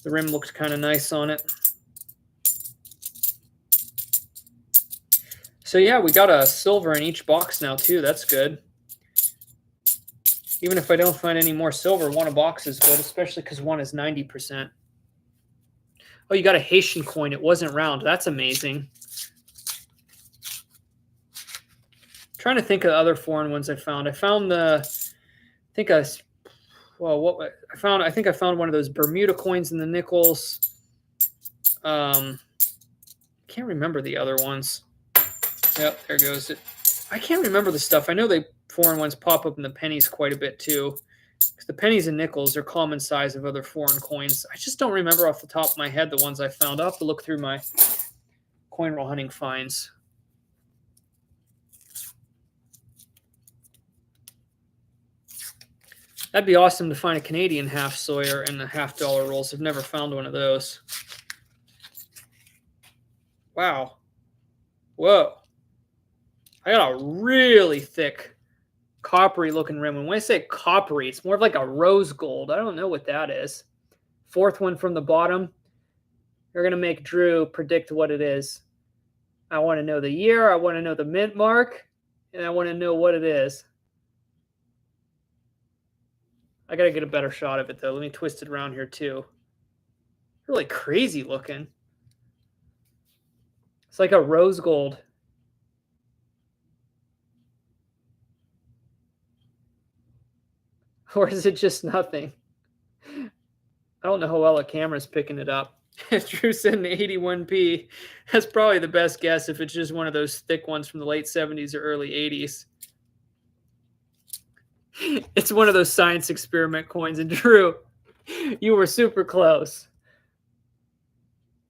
The rim looks kind of nice on it. So yeah, we got a silver in each box now too. That's good. Even if I don't find any more silver, one a box is good, especially because one is 90%. Oh, you got a Haitian coin. It wasn't round. That's amazing. Trying to think of other foreign ones I found. I found I think I found one of those Bermuda coins in the nickels. Can't remember the other ones. Yep, there goes it. I can't remember the stuff. I know they foreign ones pop up in the pennies quite a bit too. Because the pennies and nickels are common size of other foreign coins. I just don't remember off the top of my head the ones I found. I'll have to look through my coin roll hunting finds. That'd be awesome to find a Canadian half Sawyer and the $half rolls. I've never found one of those. Wow. Whoa. I got a really thick coppery looking rim. And when I say coppery, it's more of like a rose gold. I don't know what that is. Fourth one from the bottom. You're going to make Drew predict what it is. I want to know the year. I want to know the mint mark. And I want to know what it is. I got to get a better shot of it, though. Let me twist it around here, too. Really crazy looking. It's like a rose gold. Or is it just nothing? I don't know how well a camera's picking it up. Drew said an 81p. That's probably the best guess if it's just one of those thick ones from the late 70s or early 80s. It's one of those science experiment coins. And Drew, you were super close.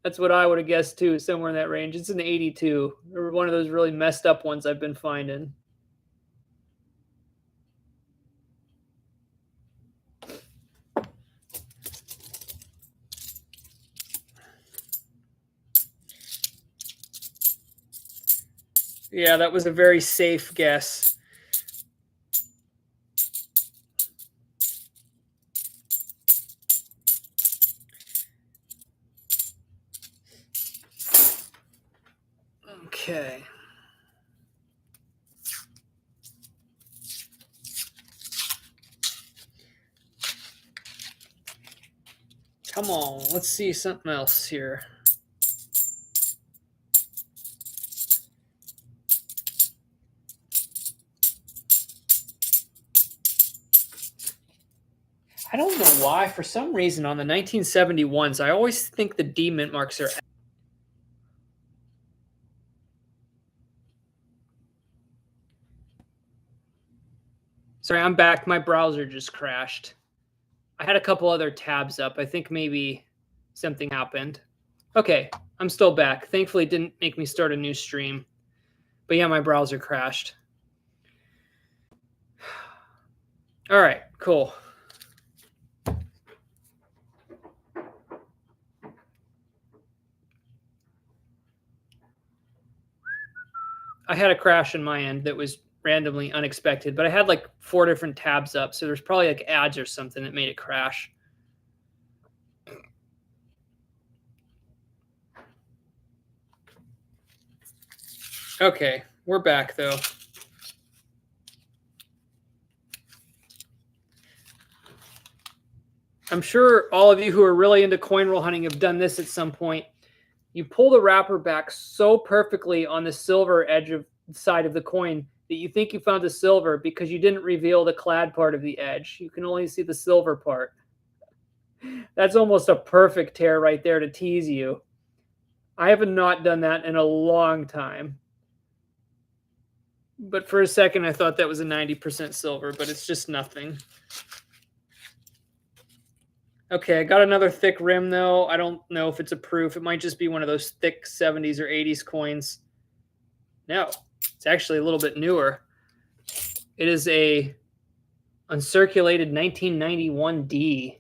That's what I would have guessed too, somewhere in that range. It's an 82. Or one of those really messed up ones I've been finding. Yeah, that was a very safe guess. Okay. Come on, let's see something else here. I don't know why. For some reason, on the 1971s, I always think the D mint marks are. Sorry, I'm back. My browser just crashed. I had a couple other tabs up. I think maybe something happened. Okay, I'm still back. Thankfully, it didn't make me start a new stream. But yeah, my browser crashed. All right, cool. I had a crash in my end that was randomly unexpected, but I had like 4 different tabs up, so there's probably like ads or something that made it crash. Okay, we're back though. I'm sure all of you who are really into coin roll hunting have done this at some point. You pull the wrapper back so perfectly on the silver edge of the side of the coin that you think you found the silver because you didn't reveal the clad part of the edge. You can only see the silver part. That's almost a perfect tear right there to tease you. I have not done that in a long time. But for a second, I thought that was a 90% silver, but it's just nothing. Okay, I got another thick rim, though. I don't know if it's a proof. It might just be one of those thick 70s or 80s coins. No, it's actually a little bit newer. It is a uncirculated 1991D.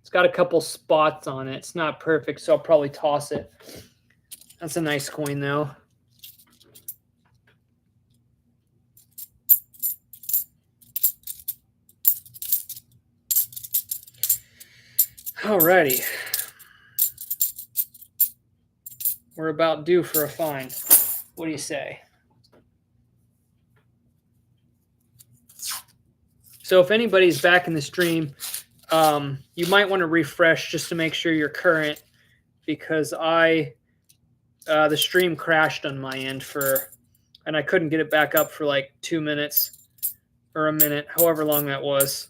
It's got a couple spots on it. It's not perfect, so I'll probably toss it. That's a nice coin, though. Alrighty. We're about due for a find. What do you say? So if anybody's back in the stream, you might want to refresh just to make sure you're current, because the stream crashed on my end and I couldn't get it back up for like 2 minutes or a minute, however long that was.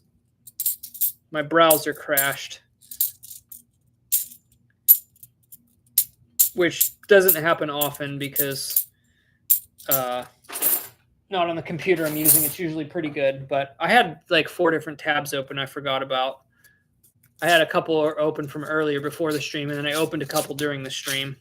My browser crashed. which doesn't happen often because not on the computer I'm using. It's usually pretty good, but I had like 4 different tabs open I forgot about. I had a couple open from earlier before the stream, and then I opened a couple during the stream.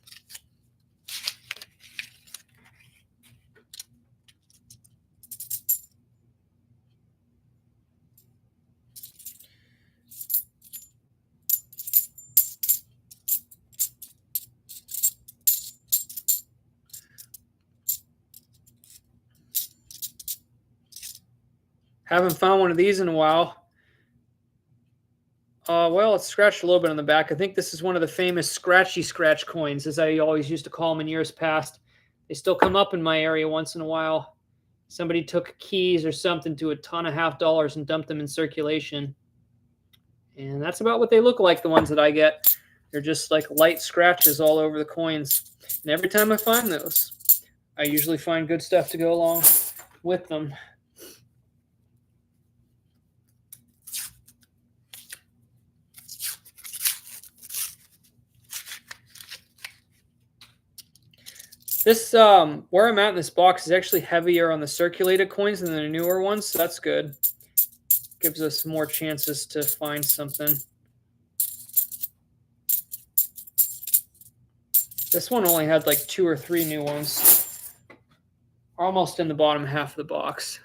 Haven't found one of these in a while. Well, it's scratched a little bit on the back. I think this is one of the famous scratchy scratch coins, as I always used to call them in years past. They still come up in my area once in a while. Somebody took keys or something to a ton of $50 and dumped them in circulation. And that's about what they look like, the ones that I get. They're just like light scratches all over the coins. And every time I find those, I usually find good stuff to go along with them. This, where I'm at in this box is actually heavier on the circulated coins than the newer ones, so that's good. Gives us more chances to find something. This one only had like 2 or 3 new ones. Almost in the bottom half of the box.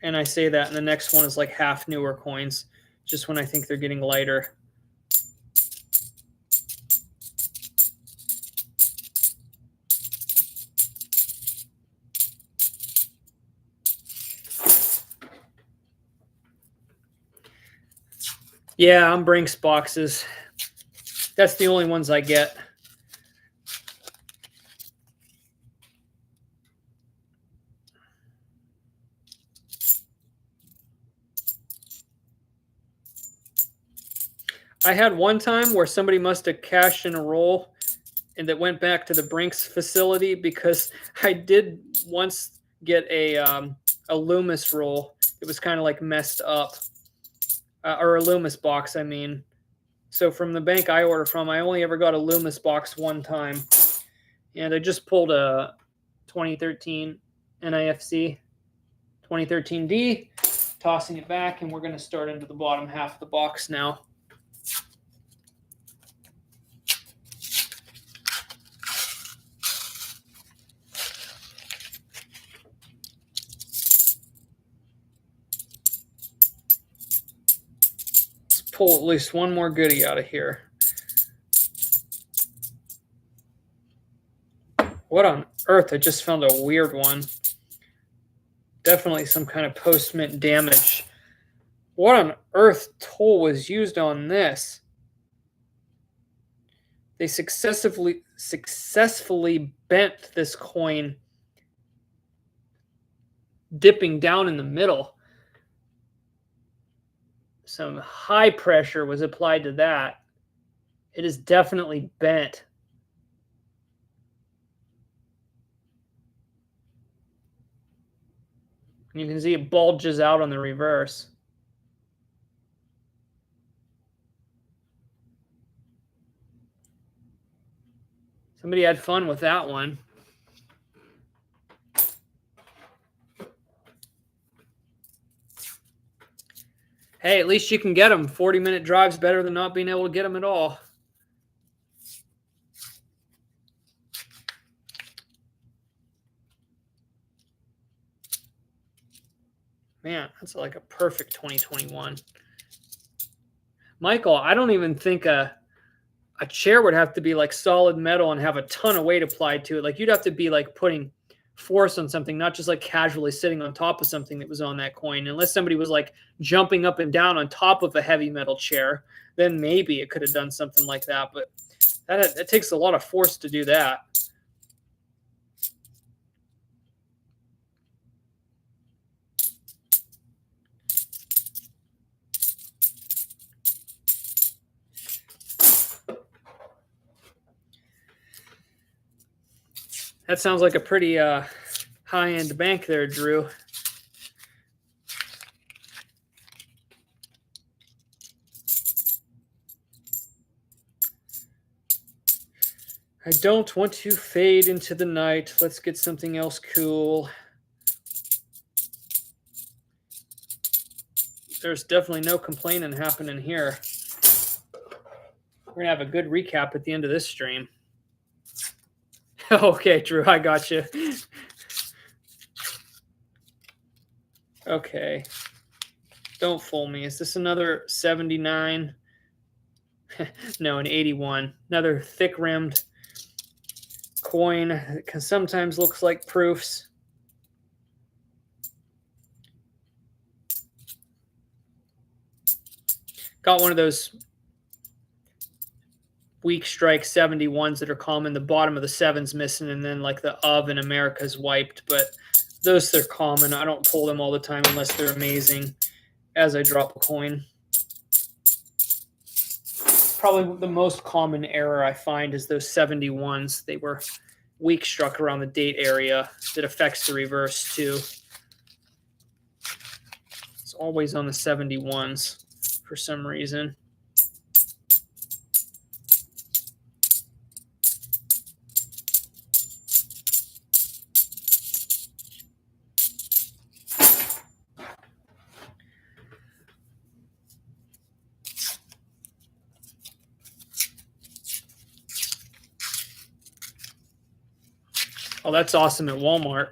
And I say that, and the next one is like half newer coins, just when I think they're getting lighter. Yeah, I'm Brinks boxes. That's the only ones I get. I had one time where somebody must have cashed in a roll and that went back to the Brinks facility, because I did once get a Loomis roll. It was kind of like messed up. Or a Loomis box, I mean. So from the bank I order from, I only ever got a Loomis box one time. And I just pulled a 2013 NIFC 2013D, tossing it back, and we're going to start into the bottom half of the box now. Pull at least one more goodie out of here. What on earth? I just found a weird one. Definitely some kind of post-mint damage. What on earth tool was used on this? They successfully bent this coin, dipping down in the middle. Some high pressure was applied to that. It is definitely bent. And you can see it bulges out on the reverse. Somebody had fun with that one. Hey, at least you can get them. 40-minute drive's better than not being able to get them at all. Man, that's like a perfect 2021. Michael, I don't even think a chair would have to be like solid metal and have a ton of weight applied to it. Like, you'd have to be like putting force on something, not just like casually sitting on top of something that was on that coin. Unless somebody was like jumping up and down on top of a heavy metal chair, then maybe it could have done something like that. But that takes a lot of force to do that. That sounds like a pretty high-end bank there, Drew. I don't want to fade into the night. Let's get something else cool. There's definitely no complaining happening here. We're going to have a good recap at the end of this stream. Okay, Drew, I got you. Okay. Don't fool me. Is this another 79? No, an 81. Another thick-rimmed coin. It can sometimes looks like proofs. Got one of those weak strike 71s that are common. The bottom of the seven's missing, and then like the of in America's wiped. But those, they're common. I don't pull them all the time unless they're amazing as I drop a coin. Probably the most common error I find is those 71s. They were weak struck around the date area. That affects the reverse too. It's always on the 71s for some reason. Oh, that's awesome at Walmart.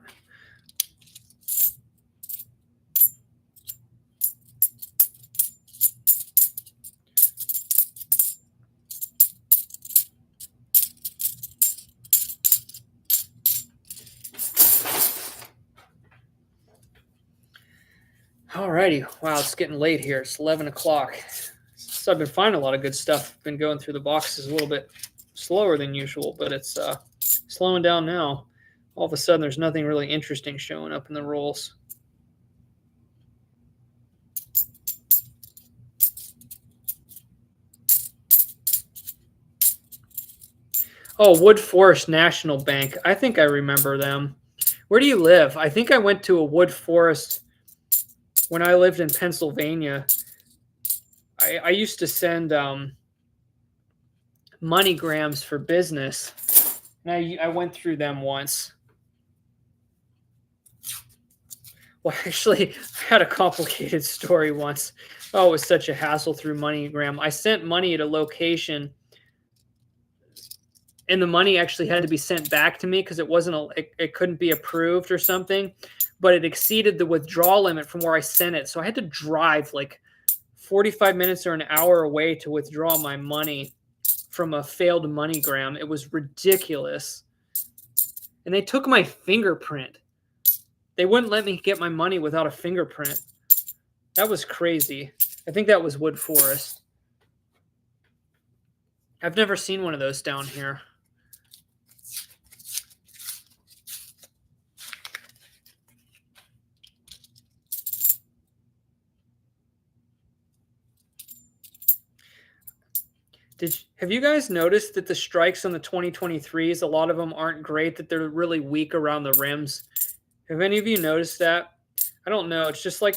Alrighty. Wow, it's getting late here. It's 11 o'clock. So I've been finding a lot of good stuff. Been going through the boxes a little bit slower than usual, but it's slowing down now. All of a sudden, there's nothing really interesting showing up in the rolls. Oh, Wood Forest National Bank. I think I remember them. Where do you live? I think I went to a Wood Forest when I lived in Pennsylvania. I used to send MoneyGrams for business, and I went through them once. Well, actually, I had a complicated story once. Oh, it was such a hassle through MoneyGram. I sent money at a location, and the money actually had to be sent back to me because it couldn't be approved or something, but it exceeded the withdrawal limit from where I sent it. So I had to drive like 45 minutes or an hour away to withdraw my money from a failed MoneyGram. It was ridiculous. And they took my fingerprint. They wouldn't let me get my money without a fingerprint. That was crazy. I think that was Wood Forest. I've never seen one of those down here. Have you guys noticed that the strikes on the 2023s, a lot of them aren't great, that they're really weak around the rims? Have any of you noticed that? I don't know. It's just like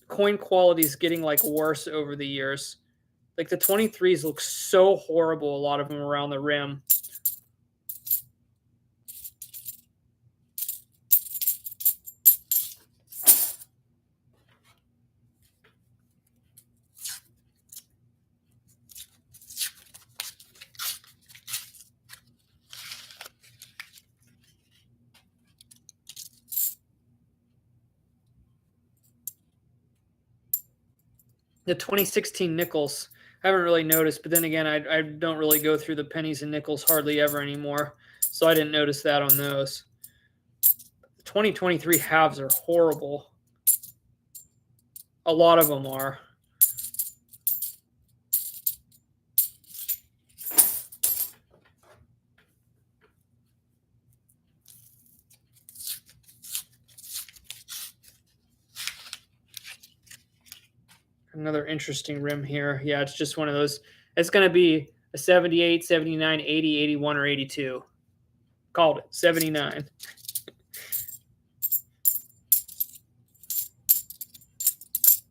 coin quality is getting like worse over the years. Like the 23s look so horrible, a lot of them around the rim. The 2016 nickels, I haven't really noticed, but then again, I don't really go through the pennies and nickels hardly ever anymore, so I didn't notice that on those. The 2023 halves are horrible. A lot of them are. Another interesting rim here. Yeah, it's just one of those. It's going to be a 78, 79, 80, 81, or 82. Called it. 79.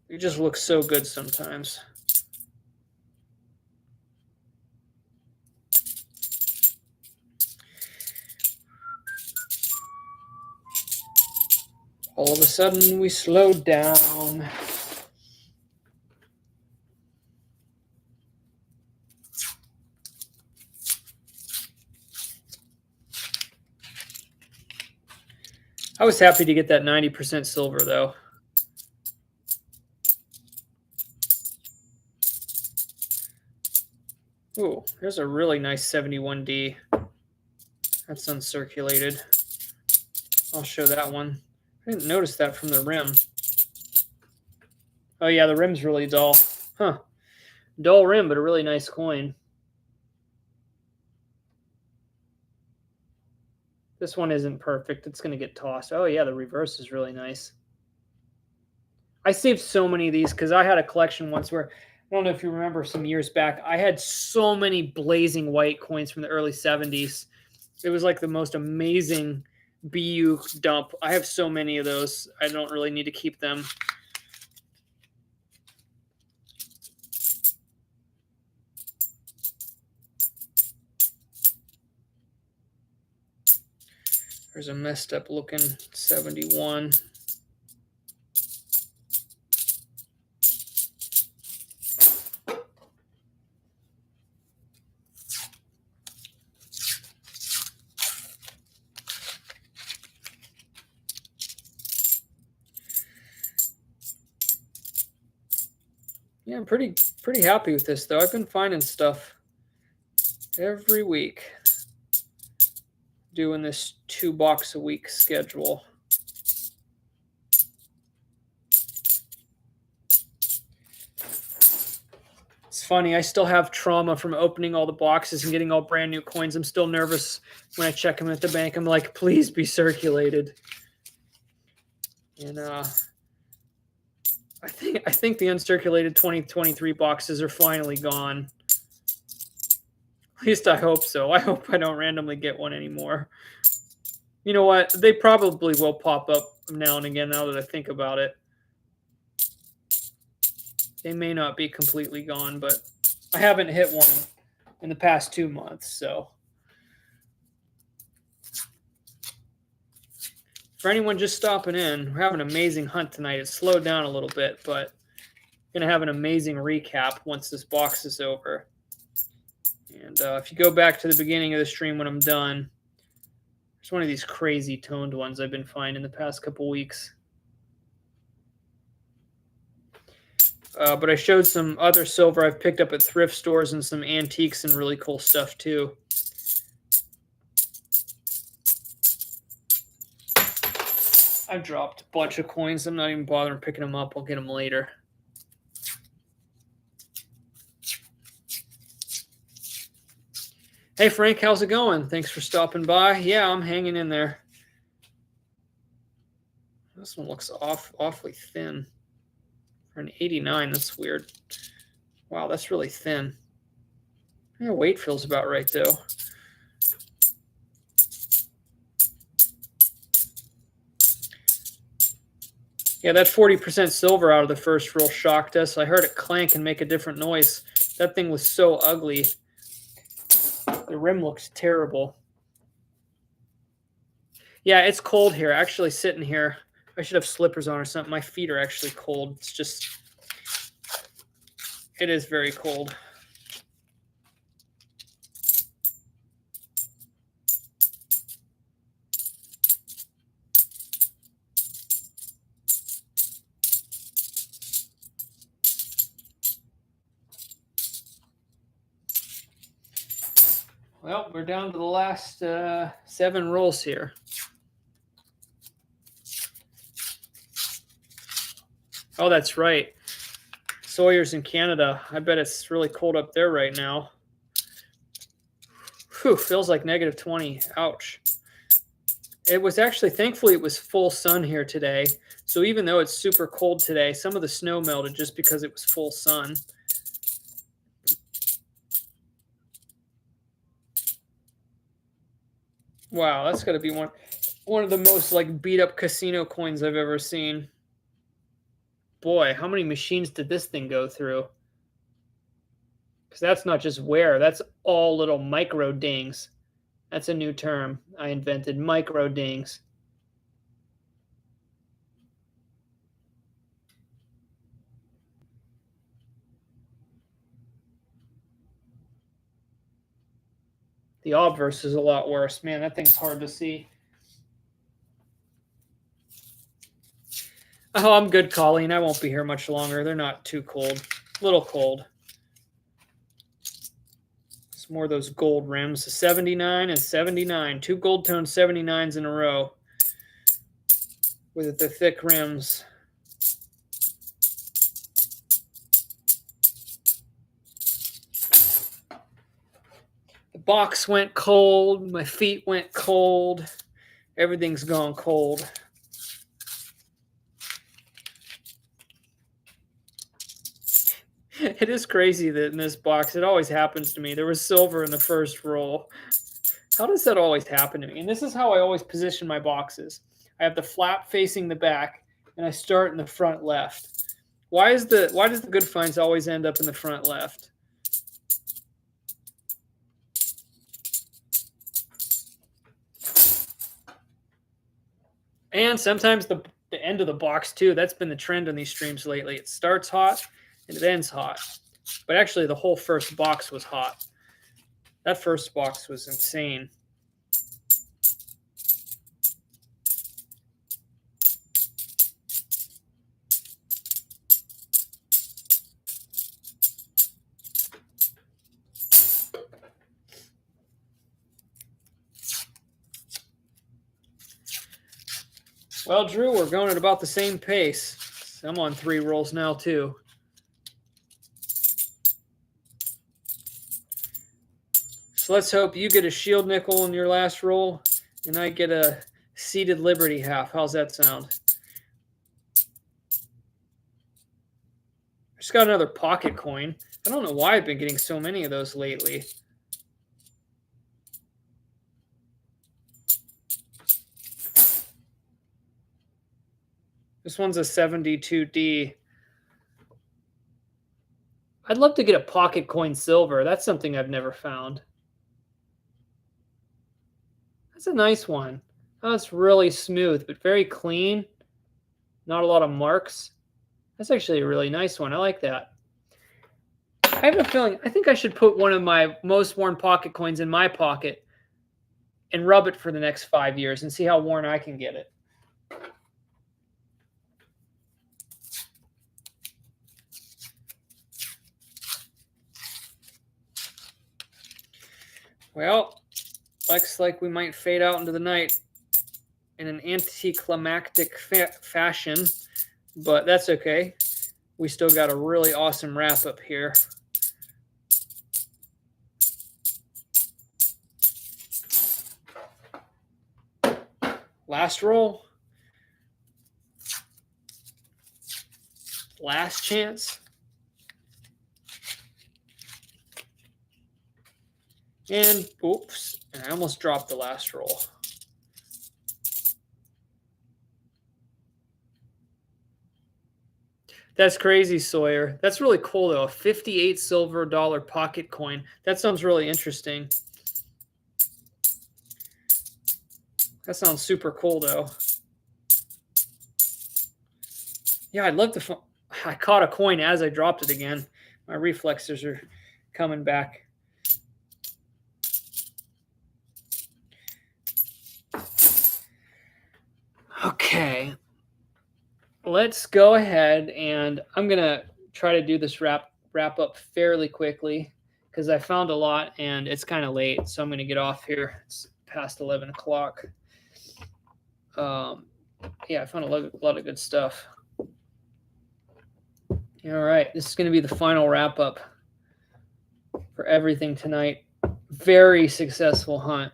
It just looks so good sometimes. All of a sudden, we slowed down. I was happy to get that 90% silver, though. Ooh, there's a really nice 71D. That's uncirculated. I'll show that one. I didn't notice that from the rim. Oh yeah, the rim's really dull. Huh. Dull rim, but a really nice coin. This one isn't perfect. It's going to get tossed. Oh yeah, the reverse is really nice. I saved so many of these because I had a collection once where, I don't know if you remember some years back, I had so many blazing white coins from the early 70s. It was like the most amazing BU dump. I have so many of those. I don't really need to keep them. There's a messed up looking 71. Yeah, I'm pretty happy with this though. I've been finding stuff every week, doing this 2 box a week schedule. It's funny, I still have trauma from opening all the boxes and getting all brand new coins. I'm still nervous when I check them at the bank. I'm like, please be circulated. And I think the uncirculated 2023 boxes are finally gone. At least I hope so. I hope I don't randomly get one anymore. You know what? They probably will pop up now and again now that I think about it. They may not be completely gone, but I haven't hit one in the past 2 months, so. For anyone just stopping in, we're having an amazing hunt tonight. It slowed down a little bit, but going to have an amazing recap once this box is over. And if you go back to the beginning of the stream when I'm done, there's one of these crazy toned ones I've been finding the past couple weeks. But I showed some other silver I've picked up at thrift stores and some antiques and really cool stuff too. I've dropped a bunch of coins. I'm not even bothering picking them up. I'll get them later. Hey, Frank, how's it going? Thanks for stopping by. Yeah, I'm hanging in there. This one looks awfully thin. For an 89, that's weird. Wow, that's really thin. Yeah, weight feels about right, though. Yeah, that 40% silver out of the first roll shocked us. I heard it clank and make a different noise. That thing was so ugly. The rim looks terrible. Yeah, it's cold here. Actually, sitting here, I should have slippers on or something. My feet are actually cold. It's just, it is very cold. Well, we're down to the last 7 rolls here. Oh, that's right. Sawyer's in Canada. I bet it's really cold up there right now. Whew, feels like negative 20. Ouch. It was actually, thankfully, it was full sun here today. So even though it's super cold today, some of the snow melted just because it was full sun. Wow, that's got to be one of the most like beat up casino coins I've ever seen. Boy, how many machines did this thing go through? Because that's not just wear, that's all little micro dings. That's a new term I invented, micro dings. The obverse is a lot worse. Man, that thing's hard to see. Oh, I'm good, Colleen. I won't be here much longer. They're not too cold. A little cold. It's more of those gold rims. 79 and 79. Two gold tone 79s in a row with the thick rims. The box went cold. My feet went cold. Everything's gone cold. It is crazy that in this box, it always happens to me. There was silver in the first roll. How does that always happen to me? And this is how I always position my boxes. I have the flap facing the back, and I start in the front left. Why does the good finds always end up in the front left? And sometimes the end of the box too. That's been the trend on these streams lately. It starts hot and it ends hot. But actually the whole first box was hot. That first box was insane. Well, Drew, we're going at about the same pace. I'm on 3 rolls now, too. So let's hope you get a shield nickel in your last roll, and I get a seated Liberty half. How's that sound? I just got another pocket coin. I don't know why I've been getting so many of those lately. This one's a 72D. I'd love to get a pocket coin silver. That's something I've never found. That's a nice one. Oh, it's really smooth, but very clean. Not a lot of marks. That's actually a really nice one. I like that. I have a feeling, I think I should put one of my most worn pocket coins in my pocket and rub it for the next 5 years and see how worn I can get it. Well, looks like we might fade out into the night in an anticlimactic fashion, but that's okay. We still got a really awesome wrap up here. Last roll. Last chance. And oops, I almost dropped the last roll. That's crazy, Sawyer. That's really cool, though. A 58 silver dollar pocket coin. That sounds really interesting. That sounds super cool, though. Yeah, I'd love to. I caught a coin as I dropped it again. My reflexes are coming back. Okay. Let's go ahead, and I'm going to try to do this wrap up fairly quickly because I found a lot, and it's kind of late, so I'm going to get off here. It's past 11 o'clock. Yeah, I found a lot of good stuff. All right, this is going to be the final wrap up for everything tonight. Very successful hunt.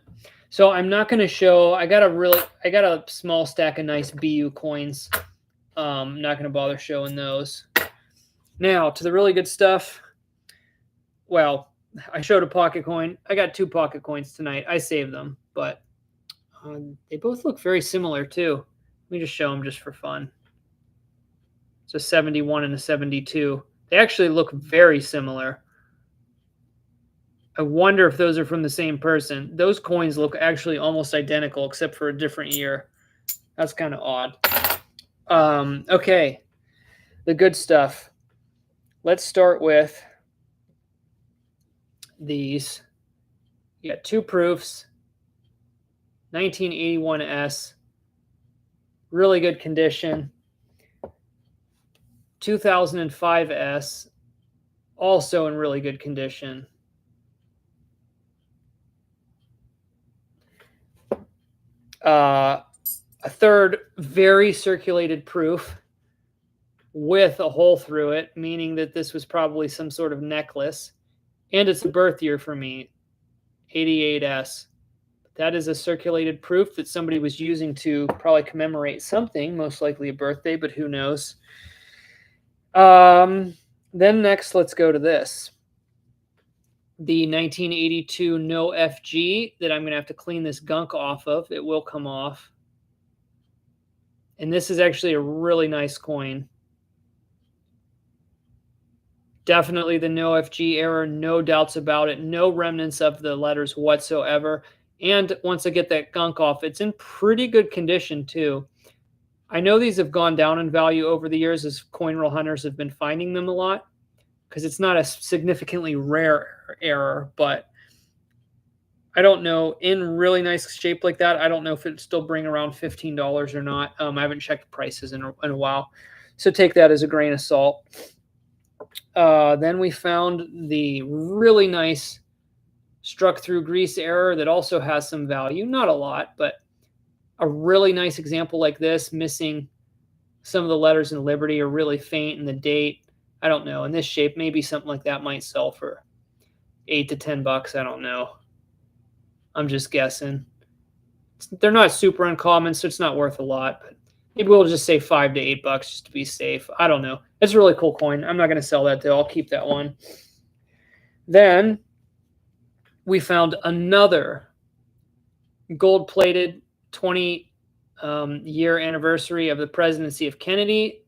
So I'm not going to show. I got a small stack of nice BU coins. I'm not going to bother showing those. Now to the really good stuff. Well, I showed a pocket coin. I got 2 pocket coins tonight. I saved them, but they both look very similar too. Let me just show them just for fun. It's a 71 and a 72. They actually look very similar. I wonder if those are from the same person. Those coins look actually almost identical except for a different year. That's kind of odd. Okay, the good stuff. Let's start with these You got two proofs, 1981S, really good condition. 2005S, also in really good condition. A third very circulated proof with a hole through it, meaning that this was probably some sort of necklace. And it's a birth year for me, 88S. That is a circulated proof that somebody was using to probably commemorate something, most likely a birthday, but who knows. Then next, let's go to this. The 1982 No FG that I'm going to have to clean this gunk off of. It will come off. And this is actually a really nice coin. Definitely the No FG error, no doubts about it, no remnants of the letters whatsoever. And once I get that gunk off, it's in pretty good condition too. I know these have gone down in value over the years as coin roll hunters have been finding them a lot because it's not a significantly rare error, but I don't know, in really nice shape like that, I don't know if it'd still bring around $15 or not. I haven't checked prices in a while. So take that as a grain of salt. Then we found the really nice struck through grease error that also has some value. Not a lot, but a really nice example like this, missing some of the letters in Liberty are really faint in the date. I don't know. In this shape, maybe something like that might sell for $8 to $10. I don't know. I'm just guessing. They're not super uncommon, so it's not worth a lot. But maybe we'll just say $5 to $8 just to be safe. I don't know. It's a really cool coin. I'm not going to sell that though. I'll keep that one. Then we found another gold-plated 20-year anniversary of the presidency of Kennedy.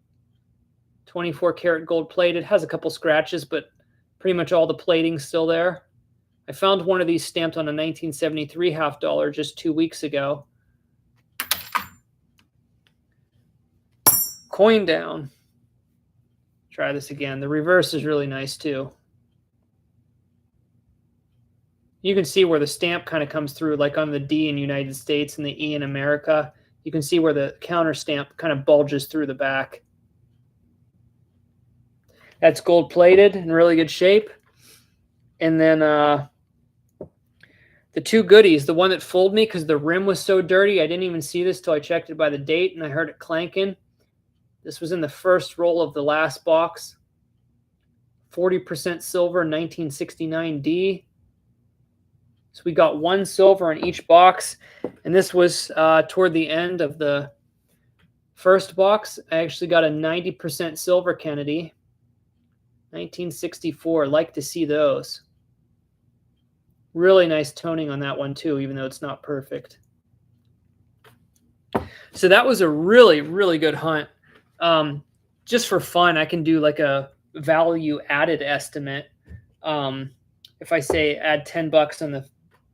24-karat gold-plated. Has a couple scratches, but pretty much all the plating's still there. I found one of these stamped on a 1973 half dollar just 2 weeks ago. Coin down. Try this again. The reverse is really nice too. You can see where the stamp kind of comes through, like on the D in United States and the E in America. You can see where the counter stamp kind of bulges through the back. That's gold plated in really good shape. And then the two goodies, the one that fooled me because the rim was so dirty, I didn't even see this till I checked it by the date and I heard it clanking. This was in the first roll of the last box. 40% silver, 1969D. So we got one silver in each box. And this was toward the end of the first box. I actually got a 90% silver Kennedy. 1964. Like to see those. Really nice toning on that one too, even though it's not perfect. So that was a really, really good hunt. Just for fun, I can do like a value added estimate. If I say add $10 on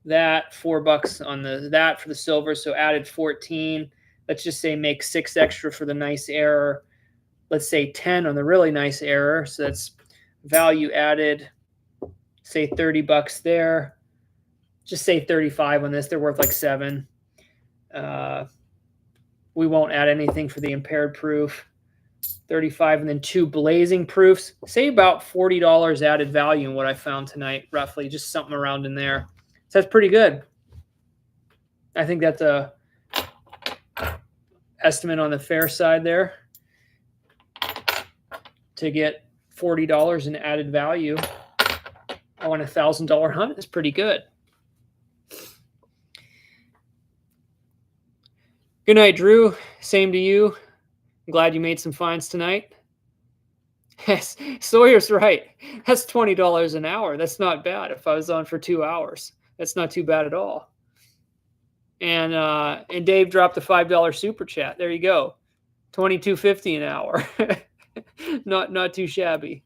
that, $4 on that for the silver, so added 14. Let's just say make 6 extra for the nice error. Let's say 10 on the really nice error. So that's value added, say $30 there. Just say 35 on this. They're worth like 7. We won't add anything for the impaired proof. 35 and then 2 blazing proofs. Say about $40 added value in what I found tonight, roughly. Just something around in there. So that's pretty good. I think that's a estimate on the fair side there. To get $40 in added value on a $1,000 hunt is pretty good. Good night, Drew. Same to you. I'm glad you made some finds tonight. Yes, Sawyer's right. That's $20 an hour. That's not bad. If I was on for 2 hours, that's not too bad at all. And Dave dropped the $5 super chat. There you go, $22.50 an hour. not too shabby.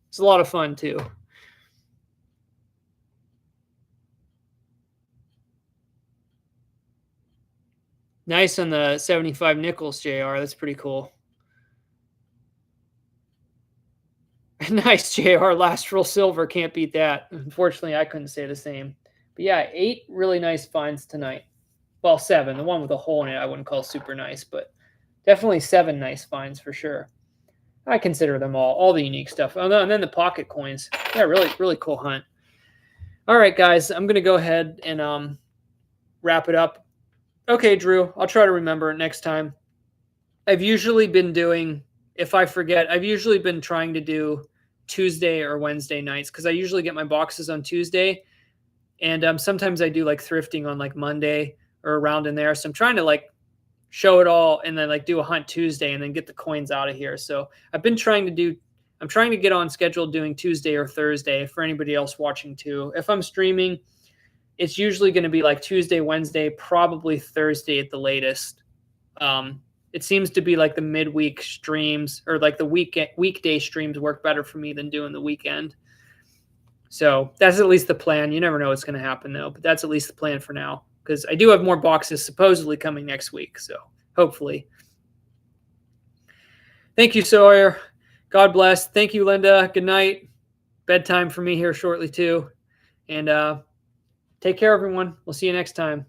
It's a lot of fun too. Nice on the 75 nickels, JR. That's pretty cool. Nice, JR. Last roll silver. Can't beat that. Unfortunately, I couldn't say the same. But yeah, 8 really nice finds tonight. Well, 7. The one with a hole in it I wouldn't call super nice, but definitely 7 nice finds for sure. I consider them all the unique stuff. Oh, no, and then the pocket coins. Yeah, really, really cool hunt. All right, guys, I'm gonna go ahead and wrap it up. Okay, Drew, I'll try to remember next time. I've usually been doing, if I forget, I've usually been trying to do Tuesday or Wednesday nights because I usually get my boxes on Tuesday, and sometimes I do like thrifting on like Monday or around in there. So I'm trying to like show it all and then like do a hunt Tuesday and then get the coins out of here. So I'm trying to get on schedule doing Tuesday or Thursday for anybody else watching too. If I'm streaming, it's usually going to be like Tuesday, Wednesday, probably Thursday at the latest. It seems to be like the midweek streams or like the weekday streams work better for me than doing the weekend. So that's at least the plan. You never know what's going to happen though, but that's at least the plan for now because I do have more boxes supposedly coming next week. So hopefully. Thank you, Sawyer. God bless. Thank you, Linda. Good night. Bedtime for me here shortly too. And take care, everyone. We'll see you next time.